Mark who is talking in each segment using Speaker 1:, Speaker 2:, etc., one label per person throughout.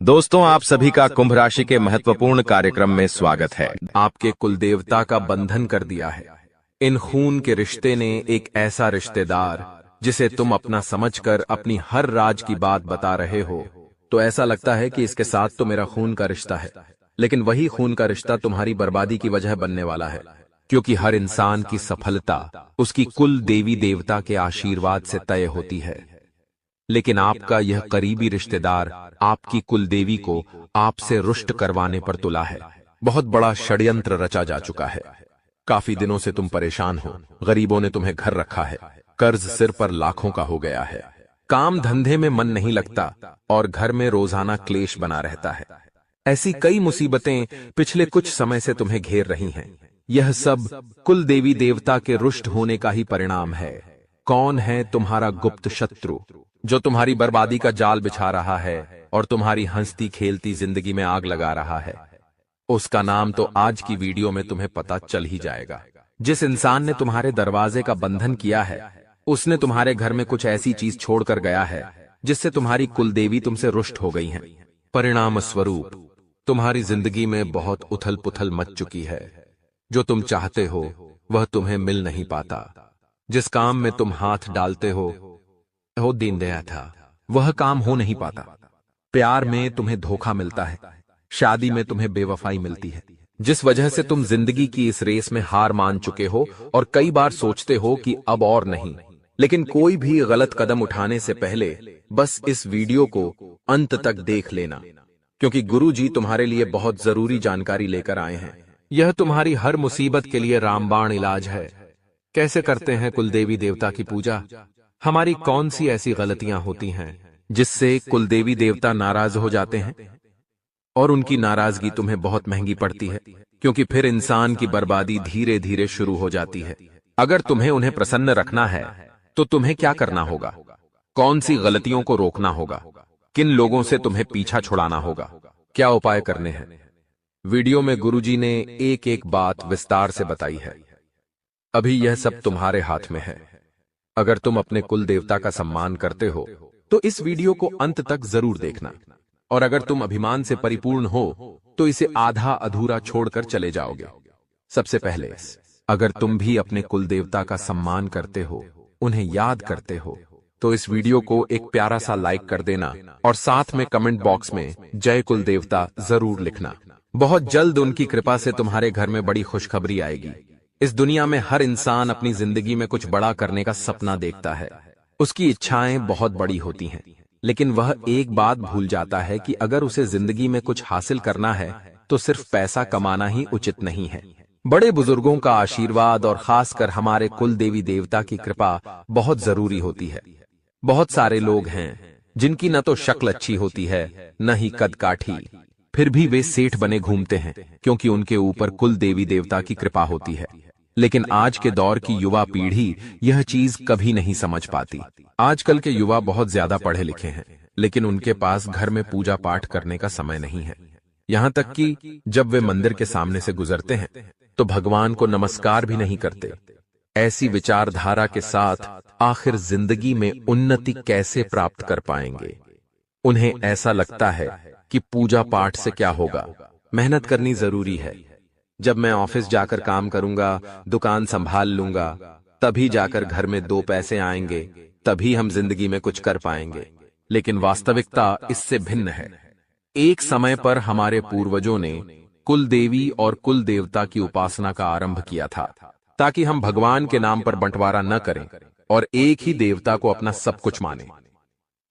Speaker 1: दोस्तों, आप सभी का कुंभ राशि के महत्वपूर्ण कार्यक्रम में स्वागत है। आपके कुल देवता का बंधन कर दिया है। इन खून के रिश्ते ने एक ऐसा रिश्तेदार जिसे तुम अपना समझकर अपनी हर राज की बात बता रहे हो, तो ऐसा लगता है कि इसके साथ तो मेरा खून का रिश्ता है, लेकिन वही खून का रिश्ता तुम्हारी बर्बादी की वजह बनने वाला है। क्योंकि हर इंसान की सफलता उसकी कुल देवी देवता के आशीर्वाद से तय होती है, लेकिन आपका यह करीबी रिश्तेदार आपकी कुल देवी को आपसे रुष्ट करवाने पर तुला है। बहुत बड़ा षड्यंत्र रचा जा चुका है। काफी दिनों से तुम परेशान हो, गरीबों ने तुम्हें घर रखा है, कर्ज सिर पर लाखों का हो गया है, काम धंधे में मन नहीं लगता और घर में रोजाना क्लेश बना रहता है। ऐसी कई मुसीबतें पिछले कुछ समय से तुम्हें घेर रही हैं। यह सब कुल देवी देवता के रुष्ट होने का ही परिणाम है। कौन है तुम्हारा गुप्त शत्रु जो तुम्हारी बर्बादी का जाल बिछा रहा है और तुम्हारी हंसती खेलती जिंदगी में आग लगा रहा है? उसका नाम तो आज की वीडियो में तुम्हें पता चल ही जाएगा। जिस इंसान ने तुम्हारे दरवाजे का बंधन किया है, उसने तुम्हारे घर में कुछ ऐसी चीज छोड़कर गया है जिससे तुम्हारी कुलदेवी तुमसे रुष्ट हो गई हैं। परिणाम स्वरूप तुम्हारी जिंदगी में बहुत उथल पुथल मच चुकी है। जो तुम चाहते हो वह तुम्हें मिल नहीं पाता। जिस काम में तुम हाथ डालते हो दिन दया था, वह काम हो नहीं पाता। प्यार में तुम्हें धोखा मिलता है, शादी में तुम्हें बेवफाई मिलती है, जिस वजह से तुम जिंदगी की इस रेस में हार मान चुके हो और कई बार सोचते हो कि अब और नहीं। लेकिन कोई भी गलत कदम उठाने से पहले बस इस वीडियो को अंत तक देख लेना, क्योंकि गुरु जी तुम्हारे लिए बहुत जरूरी जानकारी लेकर आए हैं। यह तुम्हारी हर मुसीबत के लिए रामबाण इलाज है। कैसे करते हैं कुलदेवी देवता की पूजा? हमारी कौन सी ऐसी गलतियां होती हैं जिससे कुलदेवी देवता नाराज हो जाते हैं और उनकी नाराजगी तुम्हें बहुत महंगी पड़ती है, क्योंकि फिर इंसान की बर्बादी धीरे धीरे शुरू हो जाती है। अगर तुम्हें उन्हें प्रसन्न रखना है तो तुम्हें क्या करना होगा? कौन सी गलतियों को रोकना होगा? किन लोगों से तुम्हें पीछा छुड़ाना होगा? क्या उपाय करने हैं? वीडियो में गुरुजी ने एक एक बात विस्तार से बताई है। अभी यह सब तुम्हारे हाथ में है। अगर तुम अपने कुल देवता का सम्मान करते हो तो इस वीडियो को अंत तक जरूर देखना, और अगर तुम अभिमान से परिपूर्ण हो तो इसे आधा अधूरा छोड़कर चले जाओगे। सबसे पहले, अगर तुम भी अपने कुल देवता का सम्मान करते हो, उन्हें याद करते हो, तो इस वीडियो को एक प्यारा सा लाइक कर देना और साथ में कमेंट बॉक्स में जय कुल देवता जरूर लिखना। बहुत जल्द उनकी कृपा से तुम्हारे घर में बड़ी खुशखबरी आएगी। इस दुनिया में हर इंसान अपनी जिंदगी में कुछ बड़ा करने का सपना देखता है। उसकी इच्छाएं बहुत बड़ी होती हैं, लेकिन वह एक बात भूल जाता है कि अगर उसे जिंदगी में कुछ हासिल करना है तो सिर्फ पैसा कमाना ही उचित नहीं है। बड़े बुजुर्गों का आशीर्वाद और खासकर हमारे कुल देवी देवता की कृपा बहुत जरूरी होती है। बहुत सारे लोग हैं जिनकी न तो शक्ल अच्छी होती है, न ही कद काठी, फिर भी वे सेठ बने घूमते हैं क्योंकि उनके ऊपर कुल देवी देवता की कृपा होती है। लेकिन आज के दौर की युवा पीढ़ी यह चीज कभी नहीं समझ पाती। आजकल के युवा बहुत ज्यादा पढ़े लिखे हैं, लेकिन उनके पास घर में पूजा पाठ करने का समय नहीं है। यहाँ तक कि जब वे मंदिर के सामने से गुजरते हैं तो भगवान को नमस्कार भी नहीं करते। ऐसी विचारधारा के साथ आखिर जिंदगी में उन्नति कैसे प्राप्त कर पाएंगे? उन्हें ऐसा लगता है कि पूजा पाठ से क्या होगा, मेहनत करनी जरूरी है। जब मैं ऑफिस जाकर काम करूंगा, दुकान संभाल लूंगा, तभी जाकर घर में दो पैसे आएंगे, तभी हम जिंदगी में कुछ कर पाएंगे। लेकिन वास्तविकता इससे भिन्न है। एक समय पर हमारे पूर्वजों ने कुल देवी और कुल देवता की उपासना का आरंभ किया था, ताकि हम भगवान के नाम पर बंटवारा न करें और एक ही देवता को अपना सब कुछ माने।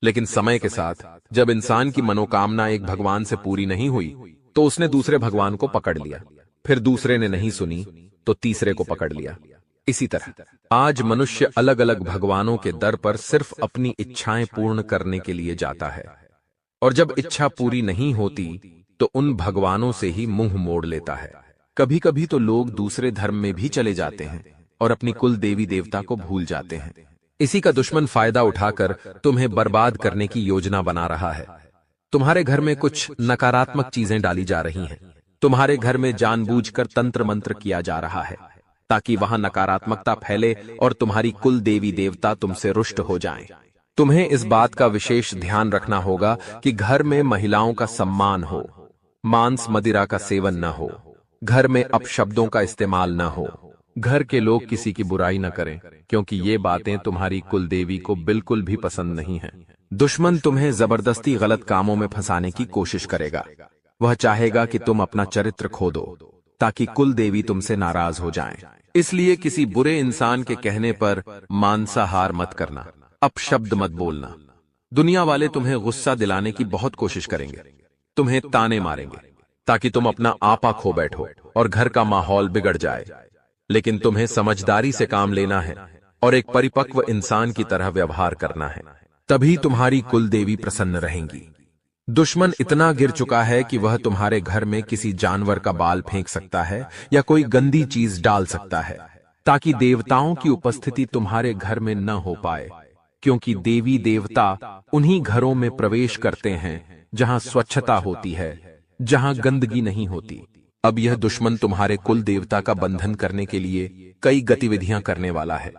Speaker 1: लेकिन समय के साथ जब इंसान की मनोकामना एक भगवान से पूरी नहीं हुई तो उसने दूसरे भगवान को पकड़ लिया, फिर दूसरे ने नहीं सुनी तो तीसरे को पकड़ लिया। इसी तरह आज मनुष्य अलग अलग भगवानों के दर पर सिर्फ अपनी इच्छाएं पूर्ण करने के लिए जाता है, और जब इच्छा पूरी नहीं होती तो उन भगवानों से ही मुंह मोड़ लेता है। कभी कभी तो लोग दूसरे धर्म में भी चले जाते हैं और अपनी कुल देवी देवता को भूल जाते हैं। इसी का दुश्मन फायदा उठाकर तुम्हें बर्बाद करने की योजना बना रहा है। तुम्हारे घर में कुछ नकारात्मक चीजें डाली जा रही हैं। तुम्हारे घर में जानबूझकर तंत्र मंत्र किया जा रहा है ताकि वहां नकारात्मकता फैले और तुम्हारी कुल देवी देवता तुमसे रुष्ट हो जाएं। तुम्हें इस बात का विशेष ध्यान रखना होगा कि घर में महिलाओं का सम्मान हो, मांस मदिरा का सेवन न हो, घर में अपशब्दों का इस्तेमाल न हो, घर के लोग किसी की बुराई न करें, क्योंकि ये बातें तुम्हारी कुल देवी को बिल्कुल भी पसंद नहीं हैं। दुश्मन तुम्हें जबरदस्ती गलत कामों में फंसाने की कोशिश करेगा। वह चाहेगा कि तुम अपना चरित्र खो दो, ताकि कुल देवी तुमसे नाराज हो जाएं। इसलिए किसी बुरे इंसान के कहने पर मांसाहार मत करना, अपशब्द मत बोलना। दुनिया वाले तुम्हें गुस्सा दिलाने की बहुत कोशिश करेंगे, तुम्हें ताने मारेंगे, ताकि तुम अपना आपा खो बैठो और घर का माहौल बिगड़ जाए। लेकिन तुम्हें समझदारी से काम लेना है और एक परिपक्व इंसान की तरह व्यवहार करना है, तभी तुम्हारी कुल देवी प्रसन्न रहेंगी। दुश्मन इतना गिर चुका है कि वह तुम्हारे घर में किसी जानवर का बाल फेंक सकता है या कोई गंदी चीज डाल सकता है, ताकि देवताओं की उपस्थिति तुम्हारे घर में न हो पाए, क्योंकि देवी देवता उन्हीं घरों में प्रवेश करते हैं जहां स्वच्छता होती है, जहां गंदगी नहीं होती। अब यह दुश्मन तुम्हारे कुल देवता का बंधन करने के लिए कई गतिविधियां करने वाला है।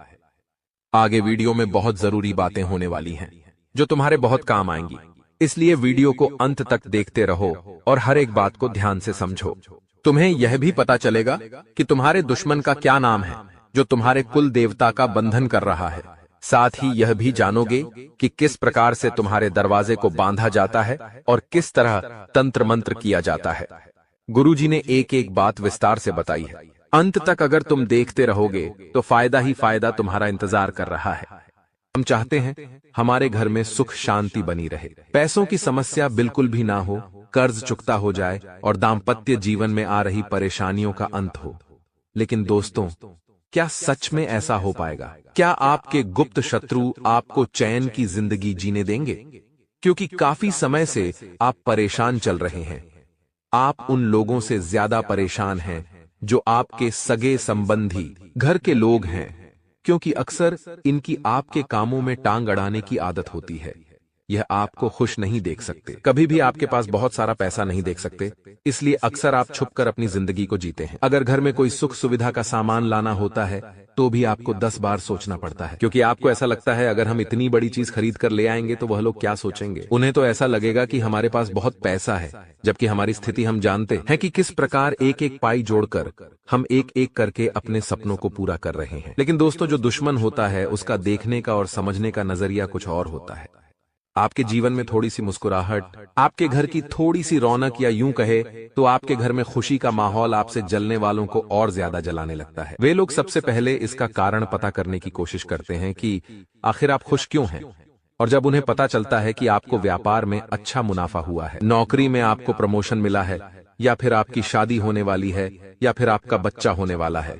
Speaker 1: आगे वीडियो में बहुत जरूरी बातें होने वाली हैं, जो तुम्हारे बहुत काम आएंगी, इसलिए वीडियो को अंत तक देखते रहो और हर एक बात को ध्यान से समझो। तुम्हें यह भी पता चलेगा कि तुम्हारे दुश्मन का क्या नाम है, जो तुम्हारे कुल देवता का बंधन कर रहा है। साथ ही यह भी जानोगे कि किस प्रकार से तुम्हारे दरवाजे को बांधा जाता है और किस तरह तंत्र मंत्र किया जाता है। गुरुजी ने एक एक बात विस्तार से बताई है। अंत तक अगर तुम देखते रहोगे तो फायदा ही फायदा तुम्हारा इंतजार कर रहा है। हम चाहते हैं हमारे घर में सुख शांति बनी रहे, पैसों की समस्या बिल्कुल भी ना हो, कर्ज चुकता हो जाए और दाम्पत्य जीवन में आ रही परेशानियों का अंत हो। लेकिन दोस्तों, क्या सच में ऐसा हो पाएगा? क्या आपके गुप्त शत्रु आपको चैन की जिंदगी जीने देंगे? क्योंकि काफी समय से आप परेशान चल रहे हैं। आप उन लोगों से ज्यादा परेशान हैं जो आपके सगे संबंधी घर के लोग हैं, क्योंकि अक्सर इनकी आपके कामों में टांग अड़ाने की आदत होती है। यह आपको खुश नहीं देख सकते, कभी भी आपके पास बहुत सारा पैसा नहीं देख सकते, इसलिए अक्सर आप छुपकर अपनी जिंदगी को जीते हैं। अगर घर में कोई सुख सुविधा का सामान लाना होता है तो भी आपको 10 बार सोचना पड़ता है, क्योंकि आपको ऐसा लगता है अगर हम इतनी बड़ी चीज खरीद कर ले आएंगे तो वह लोग क्या सोचेंगे। उन्हें तो ऐसा लगेगा कि हमारे पास बहुत पैसा है, जबकि हमारी स्थिति हम जानते हैं कि किस प्रकार एक एक पाई जोड़कर हम एक एक करके अपने सपनों को पूरा कर रहे हैं। लेकिन दोस्तों, जो दुश्मन होता है उसका देखने का और समझने का नजरिया कुछ और होता है। आपके जीवन में थोड़ी सी मुस्कुराहट, आपके घर की थोड़ी सी रौनक, या यूं कहे तो आपके घर में खुशी का माहौल आपसे जलने वालों को और ज्यादा जलाने लगता है। वे लोग सबसे पहले इसका कारण पता करने की कोशिश करते हैं कि आखिर आप खुश क्यों हैं। और जब उन्हें पता चलता है कि आपको व्यापार में अच्छा मुनाफा हुआ है, नौकरी में आपको प्रमोशन मिला है, या फिर आपकी शादी होने वाली है, या फिर आपका बच्चा होने वाला है,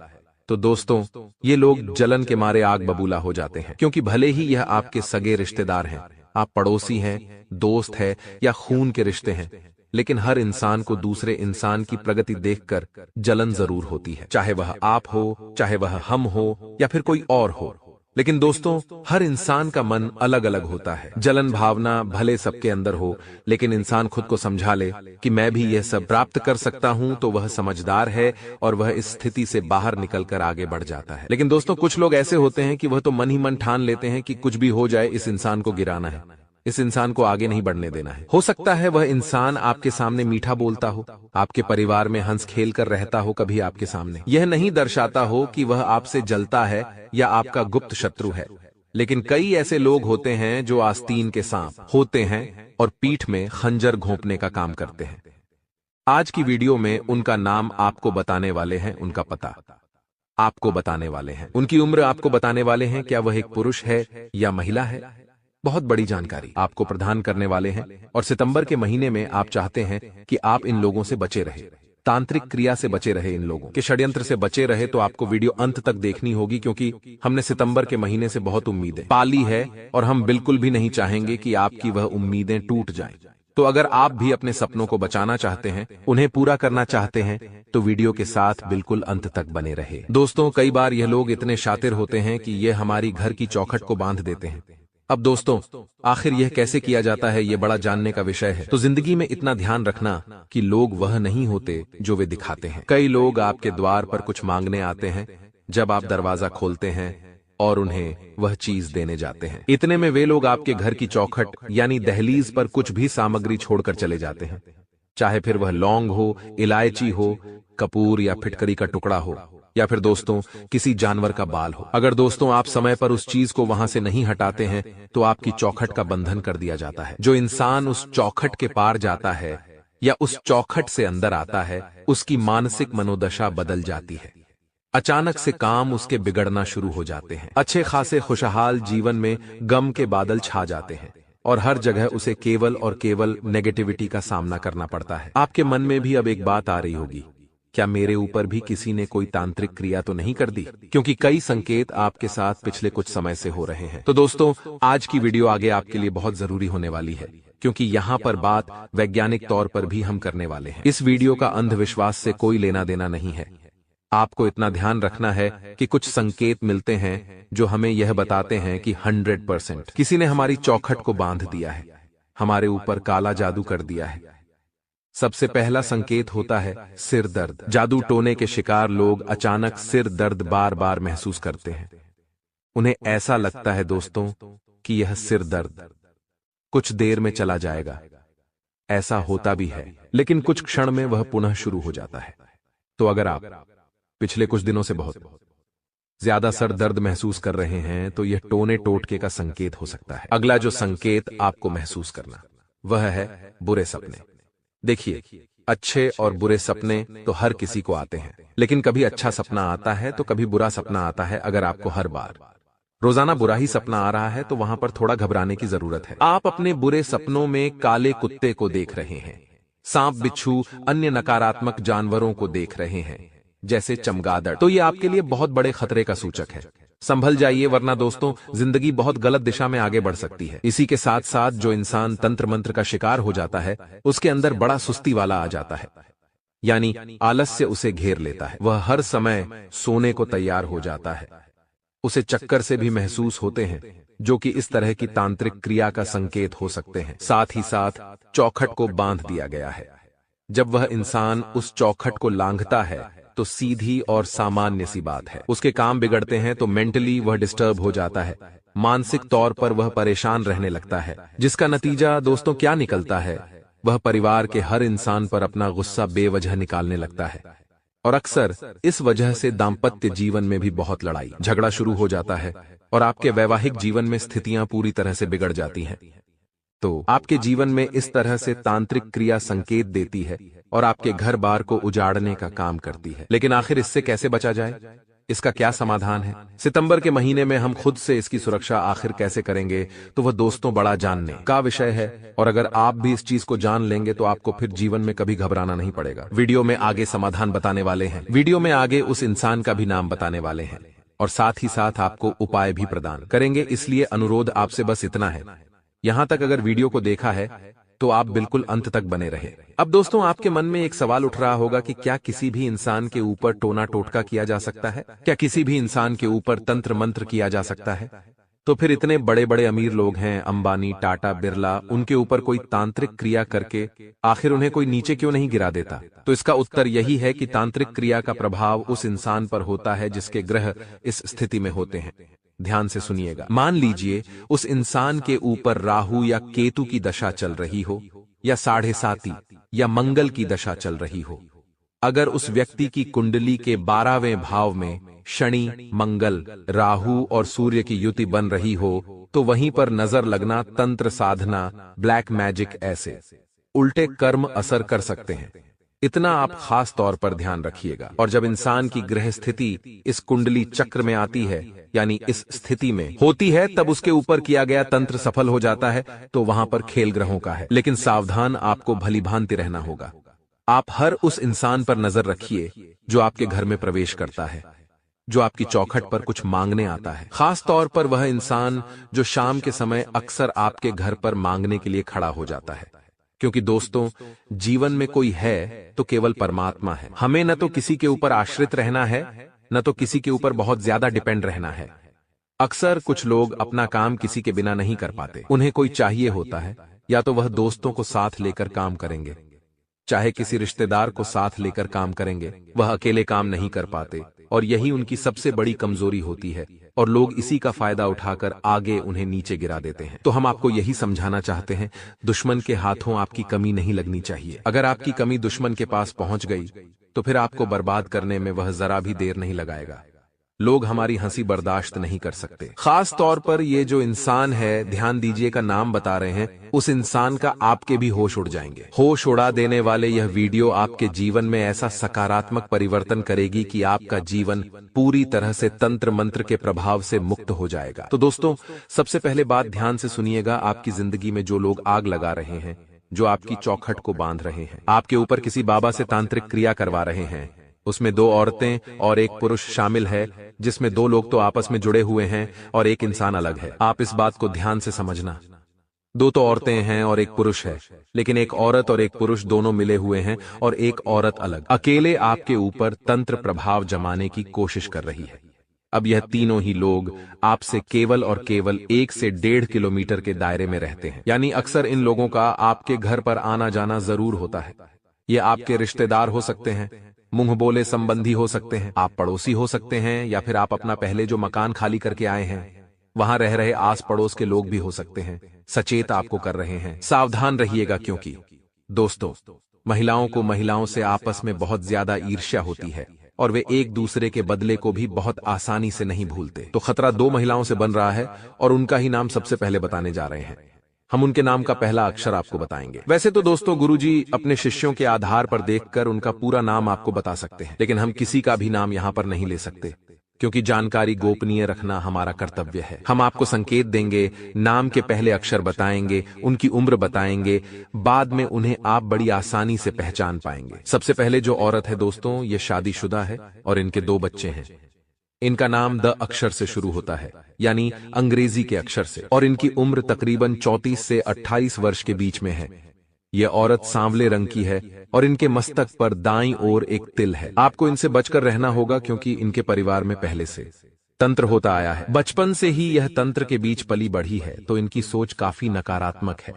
Speaker 1: तो दोस्तों, ये लोग जलन के मारे आग बबूला हो जाते हैं। क्योंकि भले ही यह आपके सगे रिश्तेदार हैं, आप पड़ोसी हैं, दोस्त हैं या खून के रिश्ते हैं, लेकिन हर इंसान को दूसरे इंसान की प्रगति देखकर जलन जरूर होती है, चाहे वह आप हो, चाहे वह हम हो, या फिर कोई और हो। लेकिन दोस्तों, हर इंसान का मन अलग अलग होता है। जलन भावना भले सबके अंदर हो, लेकिन इंसान खुद को समझा ले कि मैं भी यह सब प्राप्त कर सकता हूं, तो वह समझदार है और वह इस स्थिति से बाहर निकलकर आगे बढ़ जाता है। लेकिन दोस्तों, कुछ लोग ऐसे होते हैं कि वह तो मन ही मन ठान लेते हैं कि कुछ भी हो जाए, इस इंसान को गिराना है, इस इंसान को आगे नहीं बढ़ने देना है। हो सकता है वह इंसान आपके सामने मीठा बोलता हो, आपके परिवार में हंस खेल कर रहता हो, कभी आपके सामने यह नहीं दर्शाता हो कि वह आपसे जलता है या आपका गुप्त शत्रु है। लेकिन कई ऐसे लोग होते हैं जो आस्तीन के सांप होते हैं और पीठ में खंजर घोंपने का काम करते हैं। आज की वीडियो में उनका नाम आपको बताने वाले हैं, उनका पता आपको बताने वाले हैं, उनकी उम्र आपको बताने वाले हैं, क्या वह एक पुरुष है या महिला है। बहुत बड़ी जानकारी आपको प्रदान करने वाले हैं। और सितंबर के महीने में आप चाहते हैं कि आप इन लोगों से बचे रहे, तांत्रिक क्रिया से बचे रहे, इन लोगों के षड्यंत्र से बचे रहे, तो आपको वीडियो अंत तक देखनी होगी, क्योंकि हमने सितंबर के महीने से बहुत उम्मीदें पाली है और हम बिल्कुल भी नहीं चाहेंगे कि आपकी वह उम्मीदें टूट जाएं। तो अगर आप भी अपने सपनों को बचाना चाहते हैं, उन्हें पूरा करना चाहते हैं, तो वीडियो के साथ बिल्कुल अंत तक बने रहे। दोस्तों, कई बार यह लोग इतने शातिर होते हैं कि ये हमारी घर की चौखट को बांध देते हैं। अब दोस्तों, आखिर यह कैसे किया जाता है, यह बड़ा जानने का विषय है। तो जिंदगी में इतना ध्यान रखना कि लोग वह नहीं होते जो वे दिखाते हैं। कई लोग आपके द्वार पर कुछ मांगने आते हैं, जब आप दरवाजा खोलते हैं और उन्हें वह चीज देने जाते हैं। इतने में वे लोग आपके घर की चौखट यानी दहलीज पर कुछ भी सामग्री छोड़कर चले जाते हैं, चाहे फिर वह लौंग हो, इलायची हो, कपूर या फिटकरी का टुकड़ा हो, या फिर दोस्तों किसी जानवर का बाल हो। अगर दोस्तों आप समय पर उस चीज को वहां से नहीं हटाते हैं तो आपकी चौखट का बंधन कर दिया जाता है। जो इंसान उस चौखट के पार जाता है या उस चौखट से अंदर आता है, उसकी मानसिक मनोदशा बदल जाती है। अचानक से काम उसके बिगड़ना शुरू हो जाते हैं। अच्छे खासे खुशहाल जीवन में गम के बादल छा जाते हैं और हर जगह उसे केवल और केवल नेगेटिविटी का सामना करना पड़ता है। आपके मन में भी अब एक बात आ रही होगी, क्या मेरे ऊपर भी किसी ने कोई तांत्रिक क्रिया तो नहीं कर दी? क्योंकि कई संकेत आपके साथ पिछले कुछ समय से हो रहे हैं। तो दोस्तों आज की वीडियो आगे आपके लिए बहुत जरूरी होने वाली है, क्योंकि यहाँ पर बात वैज्ञानिक तौर पर भी हम करने वाले हैं। इस वीडियो का अंधविश्वास से कोई लेना देना नहीं है। आपको इतना ध्यान रखना है कि कुछ संकेत मिलते हैं जो हमें यह बताते हैं कि 100% किसी ने हमारी चौखट को बांध दिया है, हमारे ऊपर काला जादू कर दिया है। सबसे पहला संकेत होता है सिर दर्द। जादू टोने के शिकार लोग अचानक सिर दर्द बार बार महसूस करते हैं। उन्हें ऐसा लगता है दोस्तों कि यह सिर दर्द कुछ देर में चला जाएगा। ऐसा होता भी है, लेकिन कुछ क्षण में वह पुनः शुरू हो जाता है। तो अगर आप पिछले कुछ दिनों से बहुत ज्यादा सर दर्द महसूस कर रहे हैं तो यह टोने टोटके का संकेत हो सकता है। अगला जो संकेत आपको महसूस करना वह है बुरे सपने। देखिए, अच्छे और बुरे सपने तो हर किसी को आते हैं, लेकिन कभी अच्छा सपना आता है तो कभी बुरा सपना आता है। अगर आपको हर बार रोजाना बुरा ही सपना आ रहा है तो वहां पर थोड़ा घबराने की जरूरत है। आप अपने बुरे सपनों में काले कुत्ते को देख रहे हैं, सांप, बिच्छू, अन्य नकारात्मक जानवरों को देख रहे हैं जैसे चमगादड़, तो ये आपके लिए बहुत बड़े खतरे का सूचक है। संभल जाइए, वरना दोस्तों जिंदगी बहुत गलत दिशा में आगे बढ़ सकती है। इसी के साथ साथ जो इंसान तंत्र मंत्र का शिकार हो जाता है उसके अंदर बड़ा सुस्ती वाला आ जाता है, यानी आलस्य उसे घेर लेता है। वह हर समय सोने को तैयार हो जाता है। उसे चक्कर से भी महसूस होते हैं, जो कि इस तरह की तांत्रिक क्रिया का संकेत हो सकते हैं। साथ ही साथ चौखट को बांध दिया गया है। जब वह इंसान उस चौखट को लांघता है तो सीधी और सामान्य सी बात है, उसके काम बिगड़ते हैं। तो मेंटली वह डिस्टर्ब हो जाता है, मानसिक तौर पर वह परेशान रहने लगता है, जिसका नतीजा दोस्तों क्या निकलता है? वह परिवार के हर इंसान पर अपना गुस्सा बेवजह निकालने लगता है और अक्सर इस वजह से दाम्पत्य जीवन में भी बहुत लड़ाई झगड़ा शुरू हो जाता है और आपके वैवाहिक जीवन में स्थितियां पूरी तरह से बिगड़ जाती हैं। तो आपके जीवन में इस तरह से तांत्रिक क्रिया संकेत देती है और आपके घर बार को उजाड़ने का काम करती है। लेकिन आखिर इससे कैसे बचा जाए? इसका क्या समाधान है? सितंबर के महीने में हम खुद से इसकी सुरक्षा आखिर कैसे करेंगे, तो वह दोस्तों बड़ा जानने का विषय है। और अगर आप भी इस चीज को जान लेंगे तो आपको फिर जीवन में कभी घबराना नहीं पड़ेगा। वीडियो में आगे समाधान बताने वाले हैं, वीडियो में आगे उस इंसान का भी नाम बताने वाले हैं और साथ ही साथ आपको उपाय भी प्रदान करेंगे। इसलिए अनुरोध आपसे बस इतना है, यहां तक अगर वीडियो को देखा है तो आप बिल्कुल अंत तक बने रहे। अब दोस्तों आपके मन में एक सवाल उठ रहा होगा कि क्या किसी भी इंसान के ऊपर टोना टोटका किया जा सकता है? क्या किसी भी इंसान के ऊपर तंत्र मंत्र किया जा सकता है? तो फिर इतने बड़े बड़े अमीर लोग हैं, अंबानी, टाटा, बिरला, उनके ऊपर कोई तांत्रिक क्रिया करके आखिर उन्हें कोई नीचे क्यों नहीं गिरा देता? तो इसका उत्तर यही है कि तांत्रिक क्रिया का प्रभाव उस इंसान पर होता है जिसके ग्रह इस स्थिति में होते हैं। ध्यान से सुनिएगा। मान लीजिए उस इंसान के ऊपर राहु या केतु की दशा चल रही हो, या 7.5 या मंगल की दशा चल रही हो। अगर उस व्यक्ति की कुंडली के 12वें भाव में शनि, मंगल, राहु और सूर्य की युति बन रही हो तो वहीं पर नजर लगना, तंत्र साधना, ब्लैक मैजिक ऐसे उल्टे कर्म असर कर सकते हैं। इतना आप खास तौर पर ध्यान रखिएगा। और जब इंसान की ग्रह स्थिति इस कुंडली चक्र में आती है, यानी इस स्थिति में होती है, तब उसके ऊपर किया गया तंत्र सफल हो जाता है। तो वहां पर खेल ग्रहों का है, लेकिन सावधान आपको भली भांति रहना होगा। आप हर उस इंसान पर नजर रखिए जो आपके घर में प्रवेश करता है, जो आपकी चौखट पर कुछ मांगने आता है। खास तौर पर वह इंसान जो शाम के समय अक्सर आपके घर पर मांगने के लिए खड़ा हो जाता है। क्योंकि दोस्तों जीवन में कोई है तो केवल परमात्मा है। हमें न तो किसी के ऊपर आश्रित रहना है, न तो किसी के ऊपर बहुत ज्यादा डिपेंड रहना है। अक्सर कुछ लोग अपना काम किसी के बिना नहीं कर पाते। उन्हें कोई चाहिए होता है, या तो वह दोस्तों को साथ लेकर काम करेंगे, चाहे किसी रिश्तेदार को साथ लेकर काम करेंगे। वह अकेले काम नहीं कर पाते और यही उनकी सबसे बड़ी कमजोरी होती है। और लोग इसी का फायदा उठाकर आगे उन्हें नीचे गिरा देते हैं। तो हम आपको यही समझाना चाहते हैं, दुश्मन के हाथों आपकी कमी नहीं लगनी चाहिए। अगर आपकी कमी दुश्मन के पास पहुंच गई तो फिर आपको बर्बाद करने में वह जरा भी देर नहीं लगाएगा। लोग हमारी हंसी बर्दाश्त नहीं कर सकते। खास तौर पर ये जो इंसान है, ध्यान दीजिए का नाम बता रहे हैं, उस इंसान का आपके भी होश उड़ जाएंगे। होश उड़ा देने वाले यह वीडियो आपके जीवन में ऐसा सकारात्मक परिवर्तन करेगी कि आपका जीवन पूरी तरह से तंत्र मंत्र के प्रभाव से मुक्त हो जाएगा। तो दोस्तों, सबसे पहले बात ध्यान से सुनिएगा। आपकी जिंदगी में जो लोग आग लगा रहे हैं, जो आपकी चौखट को बांध रहे हैं, आपके ऊपर किसी बाबा से तांत्रिक क्रिया करवा रहे हैं, उसमें 2 औरतें और 1 पुरुष शामिल है, जिसमें 2 लोग तो आपस में जुड़े हुए हैं और 1 इंसान अलग है। आप इस बात को ध्यान से समझना। 2 तो औरतें हैं और 1 पुरुष है, लेकिन 1 औरत और 1 पुरुष दोनों मिले हुए हैं और 1 औरत अलग अकेले आपके ऊपर तंत्र प्रभाव जमाने की कोशिश कर रही है। अब यह तीनों ही लोग आपसे केवल और केवल 1 से 1.5 किलोमीटर के दायरे में रहते हैं। यानी अक्सर इन लोगों का आपके घर पर आना जाना जरूर होता है। ये आपके रिश्तेदार हो सकते हैं, मुंह बोले संबंधी हो सकते हैं, आप पड़ोसी हो सकते हैं, या फिर आप अपना पहले जो मकान खाली करके आए हैं वहां रह रहे आस पड़ोस के लोग भी हो सकते हैं। सचेत आपको कर रहे हैं। सावधान रहिएगा, क्योंकि दोस्तों, महिलाओं को महिलाओं से आपस में बहुत ज्यादा ईर्ष्या होती है और वे एक दूसरे के बदले को भी बहुत आसानी से नहीं भूलते। तो खतरा 2 महिलाओं से बन रहा है और उनका ही नाम सबसे पहले बताने जा रहे हैं। हम उनके नाम का पहला अक्षर आपको बताएंगे। वैसे तो दोस्तों, गुरुजी अपने शिष्यों के आधार पर देखकर उनका पूरा नाम आपको बता सकते हैं, लेकिन हम किसी का भी नाम यहाँ पर नहीं ले सकते, क्योंकि जानकारी गोपनीय रखना हमारा कर्तव्य है। हम आपको संकेत देंगे, नाम के पहले अक्षर बताएंगे, उनकी उम्र बताएंगे, बाद में उन्हें आप बड़ी आसानी से पहचान पाएंगे। सबसे पहले जो औरत है दोस्तों, ये शादीशुदा है और इनके 2 बच्चे हैं। इनका नाम द अक्षर से शुरू होता है, यानी अंग्रेजी के अक्षर से, और इनकी उम्र तकरीबन 34 से 28 वर्ष के बीच में है। यह औरत सांवले रंग की है और इनके मस्तक पर दाईं ओर एक तिल है। आपको इनसे बचकर रहना होगा, क्योंकि इनके परिवार में पहले से तंत्र होता आया है। बचपन से ही यह तंत्र के बीच पली बढ़ी है, तो इनकी सोच काफी नकारात्मक है।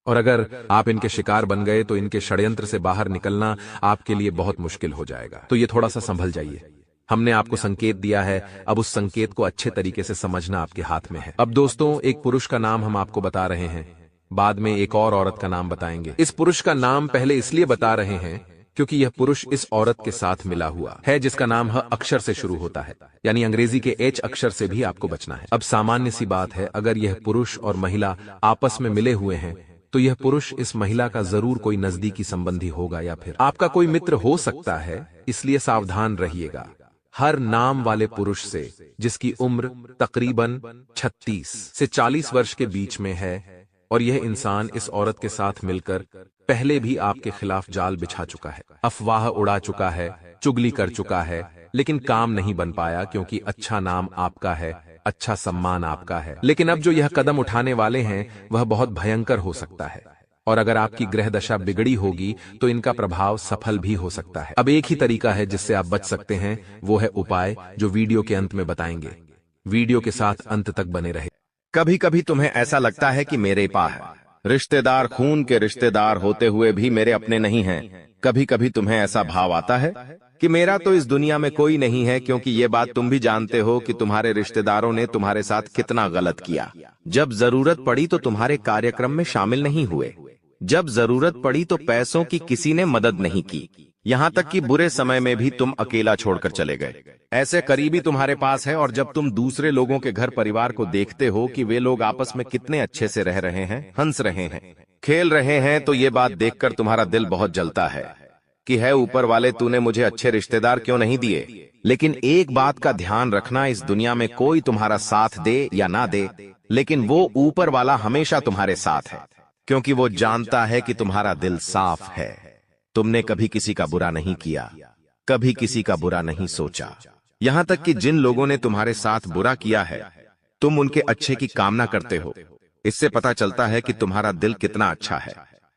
Speaker 1: और अगर आप इनके शिकार बन गए तो इनके षड्यंत्र से बाहर निकलना आपके लिए बहुत मुश्किल हो जाएगा। तो ये थोड़ा सा संभल जाइए। हमने आपको संकेत दिया है, अब उस संकेत को अच्छे तरीके से समझना आपके हाथ में है। अब दोस्तों, 1 पुरुष का नाम हम आपको बता रहे हैं, बाद में 1 और औरत का नाम बताएंगे। इस पुरुष का नाम पहले इसलिए बता रहे हैं क्योंकि यह पुरुष इस औरत के साथ मिला हुआ है, जिसका नाम ह अक्षर से शुरू होता है, यानी अंग्रेजी के H अक्षर से भी आपको बचना है। अब सामान्य सी बात है, अगर यह पुरुष और महिला आपस में मिले हुए हैं तो यह पुरुष इस महिला का जरूर कोई नजदीकी संबंधी होगा या फिर आपका कोई मित्र हो सकता है। इसलिए सावधान रहिएगा। हर नाम वाले पुरुष से जिसकी उम्र तकरीबन 36 से 40 वर्ष के बीच में है और यह इंसान इस औरत के साथ मिलकर पहले भी आपके खिलाफ जाल बिछा चुका है, अफवाह उड़ा चुका है, चुगली कर चुका है, लेकिन काम नहीं बन पाया, क्योंकि अच्छा नाम आपका है, अच्छा सम्मान आपका है। लेकिन अब जो यह कदम उठाने वाले हैं वह बहुत भयंकर हो सकता है, और अगर आपकी ग्रह दशा बिगड़ी होगी तो इनका प्रभाव सफल भी हो सकता है। अब एक ही तरीका है जिससे आप बच सकते हैं, वो है उपाय, जो वीडियो के अंत में बताएंगे। वीडियो के साथ अंत तक बने रहे।
Speaker 2: कभी कभी तुम्हें ऐसा लगता है कि मेरे पास रिश्तेदार खून के रिश्तेदार होते हुए भी मेरे अपने नहीं हैं। कभी कभी तुम्हें ऐसा भाव आता है कि मेरा तो इस दुनिया में कोई नहीं है, क्योंकि ये बात तुम भी जानते हो कि तुम्हारे रिश्तेदारों ने तुम्हारे साथ कितना गलत किया। जब जरूरत पड़ी तो तुम्हारे कार्यक्रम में शामिल नहीं हुए, जब जरूरत पड़ी तो पैसों की किसी ने मदद नहीं की, यहाँ तक कि बुरे समय में भी तुम अकेला छोड़कर चले गए। ऐसे करीबी तुम्हारे पास है, और जब तुम दूसरे लोगों के घर परिवार को देखते हो कि वे लोग आपस में कितने अच्छे से रह रहे हैं, हंस रहे हैं, खेल रहे हैं, तो ये बात देखकर तुम्हारा दिल बहुत जलता है कि है ऊपर वाले, तूने मुझे अच्छे रिश्तेदार क्यों नहीं दिए। लेकिन एक बात का ध्यान रखना, इस दुनिया में कोई तुम्हारा साथ दे या ना दे, लेकिन वो ऊपर वाला हमेशा तुम्हारे साथ है, क्योंकि वो जानता है कि तुम्हारा दिल साफ है। तुमने कभी किसी का बुरा नहीं किया, कभी किसी का बुरा नहीं सोचा। यहाँ तक कि जिन लोगों ने तुम्हारे साथ बुरा किया है, तुम उनके अच्छे की कामना करते हो। इससे पता चलता है कि तुम्हारा दिल कितना अच्छा है।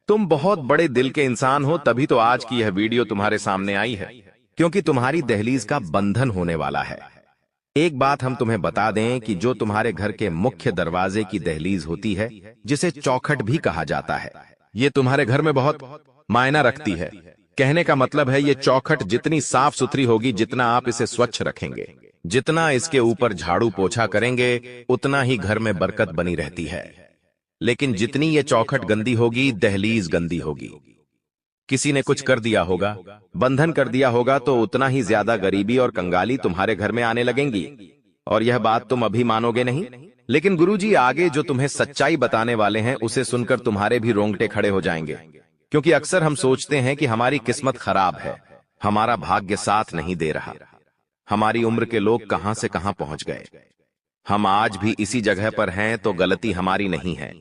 Speaker 2: तुम बहुत बड़े दिल के इंसान हो, तभी तो आज की यह वीडियो तुम्हारे सामने आई है, क्योंकि तुम्हारी दहलीज का बंधन होने वाला है। एक बात हम तुम्हें बता दें कि जो तुम्हारे घर के मुख्य दरवाजे की दहलीज होती है, जिसे चौखट भी कहा जाता है, ये तुम्हारे घर में बहुत मायना रखती है। कहने का मतलब है, ये चौखट जितनी साफ सुथरी होगी, जितना आप इसे स्वच्छ रखेंगे, जितना इसके ऊपर झाड़ू पोछा करेंगे उतना ही घर में बरकत बनी रहती है। लेकिन जितनी ये चौखट गंदी होगी, दहलीज गंदी होगी। किसी ने कुछ कर दिया होगा, बंधन कर दिया होगा, तो उतना ही ज्यादा गरीबी और कंगाली तुम्हारे घर में आने लगेंगी। और यह बात तुम अभी मानोगे नहीं, लेकिन गुरुजी आगे जो तुम्हें सच्चाई बताने वाले हैं उसे सुनकर तुम्हारे भी रोंगटे खड़े हो जाएंगे। क्योंकि अक्सर हम सोचते हैं कि हमारी किस्मत खराब है, हमारा भाग्य साथ नहीं दे रहा, हमारी उम्र के लोग कहां से कहां पहुंच गए, हम आज भी इसी जगह पर हैं तो गलती हमारी नहीं है।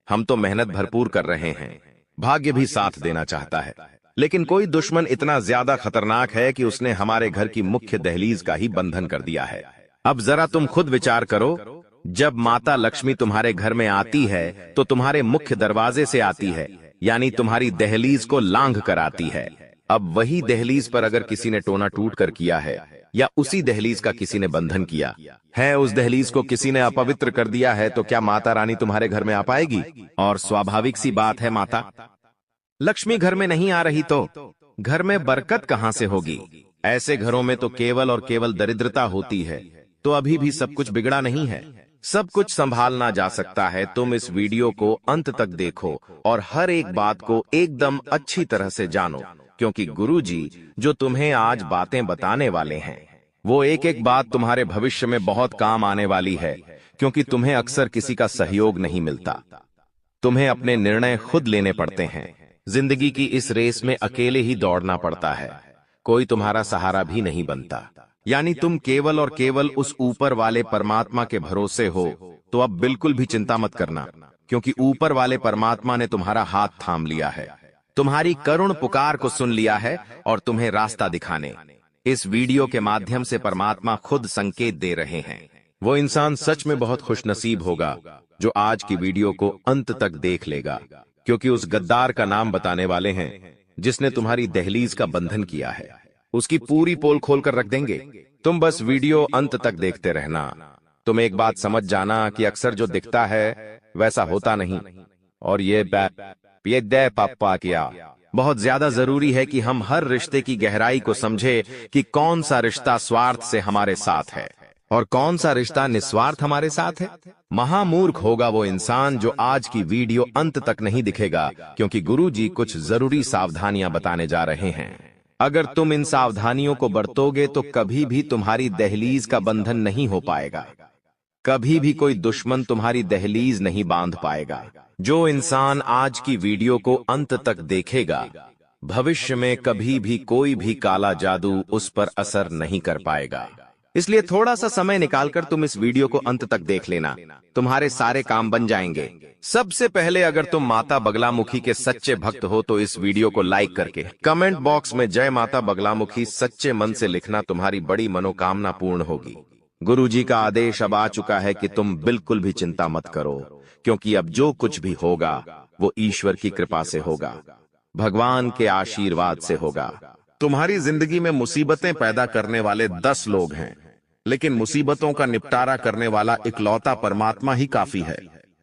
Speaker 2: हम तो मेहनत भरपूर कर रहे हैं, भाग्य भी साथ देना चाहता है। लेकिन कोई दुश्मन इतना ज्यादा खतरनाक है कि उसने हमारे घर की मुख्य दहलीज का ही बंधन कर दिया है। अब जरा तुम खुद विचार करो, जब माता लक्ष्मी तुम्हारे घर में आती है तो तुम्हारे मुख्य दरवाजे से आती है, यानी तुम्हारी दहलीज को लांघ कर आती है। अब वही दहलीज पर अगर किसी ने टोना टूट कर किया है, या उसी दहलीज का किसी ने बंधन किया है, उस दहलीज को किसी ने अपवित्र कर दिया है, तो क्या माता रानी तुम्हारे घर में आ पाएगी? और स्वाभाविक सी बात है, माता लक्ष्मी घर में नहीं आ रही तो घर में बरकत कहां से होगी? ऐसे घरों में तो केवल और केवल दरिद्रता होती है। तो अभी भी सब कुछ बिगड़ा नहीं है, सब कुछ संभालना जा सकता है। तुम इस वीडियो को अंत तक देखो और हर एक बात को एकदम अच्छी तरह से जानो, क्योंकि गुरुजी जो तुम्हें आज बातें बताने वाले हैं वो एक एक बात तुम्हारे भविष्य में बहुत काम आने वाली है। क्योंकि तुम्हें अक्सर किसी का सहयोग नहीं मिलता, तुम्हें अपने निर्णय खुद लेने पड़ते हैं। जिंदगी की इस रेस में अकेले ही दौड़ना पड़ता है, कोई तुम्हारा सहारा भी नहीं बनता। यानी तुम केवल और केवल उस ऊपर वाले परमात्मा के भरोसे हो। तो अब बिल्कुल भी चिंता मत करना, क्योंकि ऊपर वाले परमात्मा ने तुम्हारा हाथ थाम लिया है, तुम्हारी करुण पुकार को सुन लिया है और तुम्हें रास्ता दिखाने इस वीडियो के माध्यम से परमात्मा खुद संकेत दे रहे हैं। वो इंसान सच में बहुत खुशनसीब होगा जो आज की वीडियो को अंत तक देख लेगा, क्योंकि उस गद्दार का नाम बताने वाले हैं जिसने तुम्हारी दहलीज का बंधन किया है। उसकी पूरी पोल खोल कर रख देंगे। तुम बस वीडियो अंत तक देखते रहना। तुम एक बात समझ जाना कि अक्सर जो दिखता है वैसा होता नहीं। और ये दे पापा किया बहुत ज्यादा जरूरी है कि हम हर रिश्ते की गहराई को समझे कि कौन सा रिश्ता स्वार्थ से हमारे साथ है और कौन सा रिश्ता निस्वार्थ हमारे साथ है। महामूर्ख होगा वो इंसान जो आज की वीडियो अंत तक नहीं दिखेगा, क्योंकि गुरुजी कुछ जरूरी सावधानियां बताने जा रहे हैं। अगर तुम इन सावधानियों को बरतोगे तो कभी भी तुम्हारी दहलीज का बंधन नहीं हो पाएगा, कभी भी कोई दुश्मन तुम्हारी दहलीज नहीं बांध पाएगा। जो इंसान आज की वीडियो को अंत तक देखेगा, भविष्य में कभी भी कोई भी काला जादू उस पर असर नहीं कर पाएगा। इसलिए थोड़ा सा समय निकालकर तुम इस वीडियो को अंत तक देख लेना, तुम्हारे सारे काम बन जाएंगे। सबसे पहले अगर तुम माता बगलामुखी के सच्चे भक्त हो तो इस वीडियो को लाइक करके कमेंट बॉक्स में जय माता बगलामुखी सच्चे मन से लिखना, तुम्हारी बड़ी मनोकामना पूर्ण होगी। गुरुजी का आदेश अब आ चुका है कि तुम बिल्कुल भी चिंता मत करो, क्योंकि अब जो कुछ भी होगा वो ईश्वर की कृपा से होगा, भगवान के आशीर्वाद से होगा। तुम्हारी जिंदगी में मुसीबतें पैदा करने वाले 10 लोग हैं, लेकिन मुसीबतों का निपटारा करने वाला इकलौता परमात्मा ही काफी है।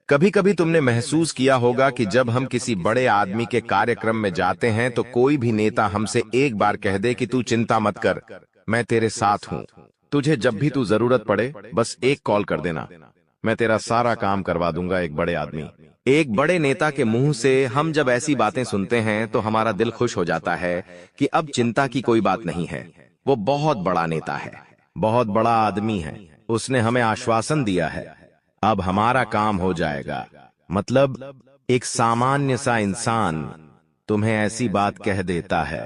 Speaker 2: कभी कभी तुमने महसूस किया होगा कि जब हम किसी बड़े आदमी के कार्यक्रम में जाते हैं तो कोई भी नेता हमसे एक बार कह दे कि तू चिंता मत कर, मैं तेरे साथ हूं, तुझे जब भी तू जरूरत पड़े बस एक कॉल कर देना, मैं तेरा सारा काम करवा दूंगा। एक बड़े आदमी, एक बड़े नेता के मुंह से हम जब ऐसी बातें सुनते हैं तो हमारा दिल खुश हो जाता है कि अब चिंता की कोई बात नहीं है। वो बहुत बड़ा नेता है, बहुत बड़ा आदमी है, उसने हमें आश्वासन दिया है, अब हमारा काम हो जाएगा। मतलब एक सामान्य सा इंसान तुम्हें ऐसी बात कह देता है,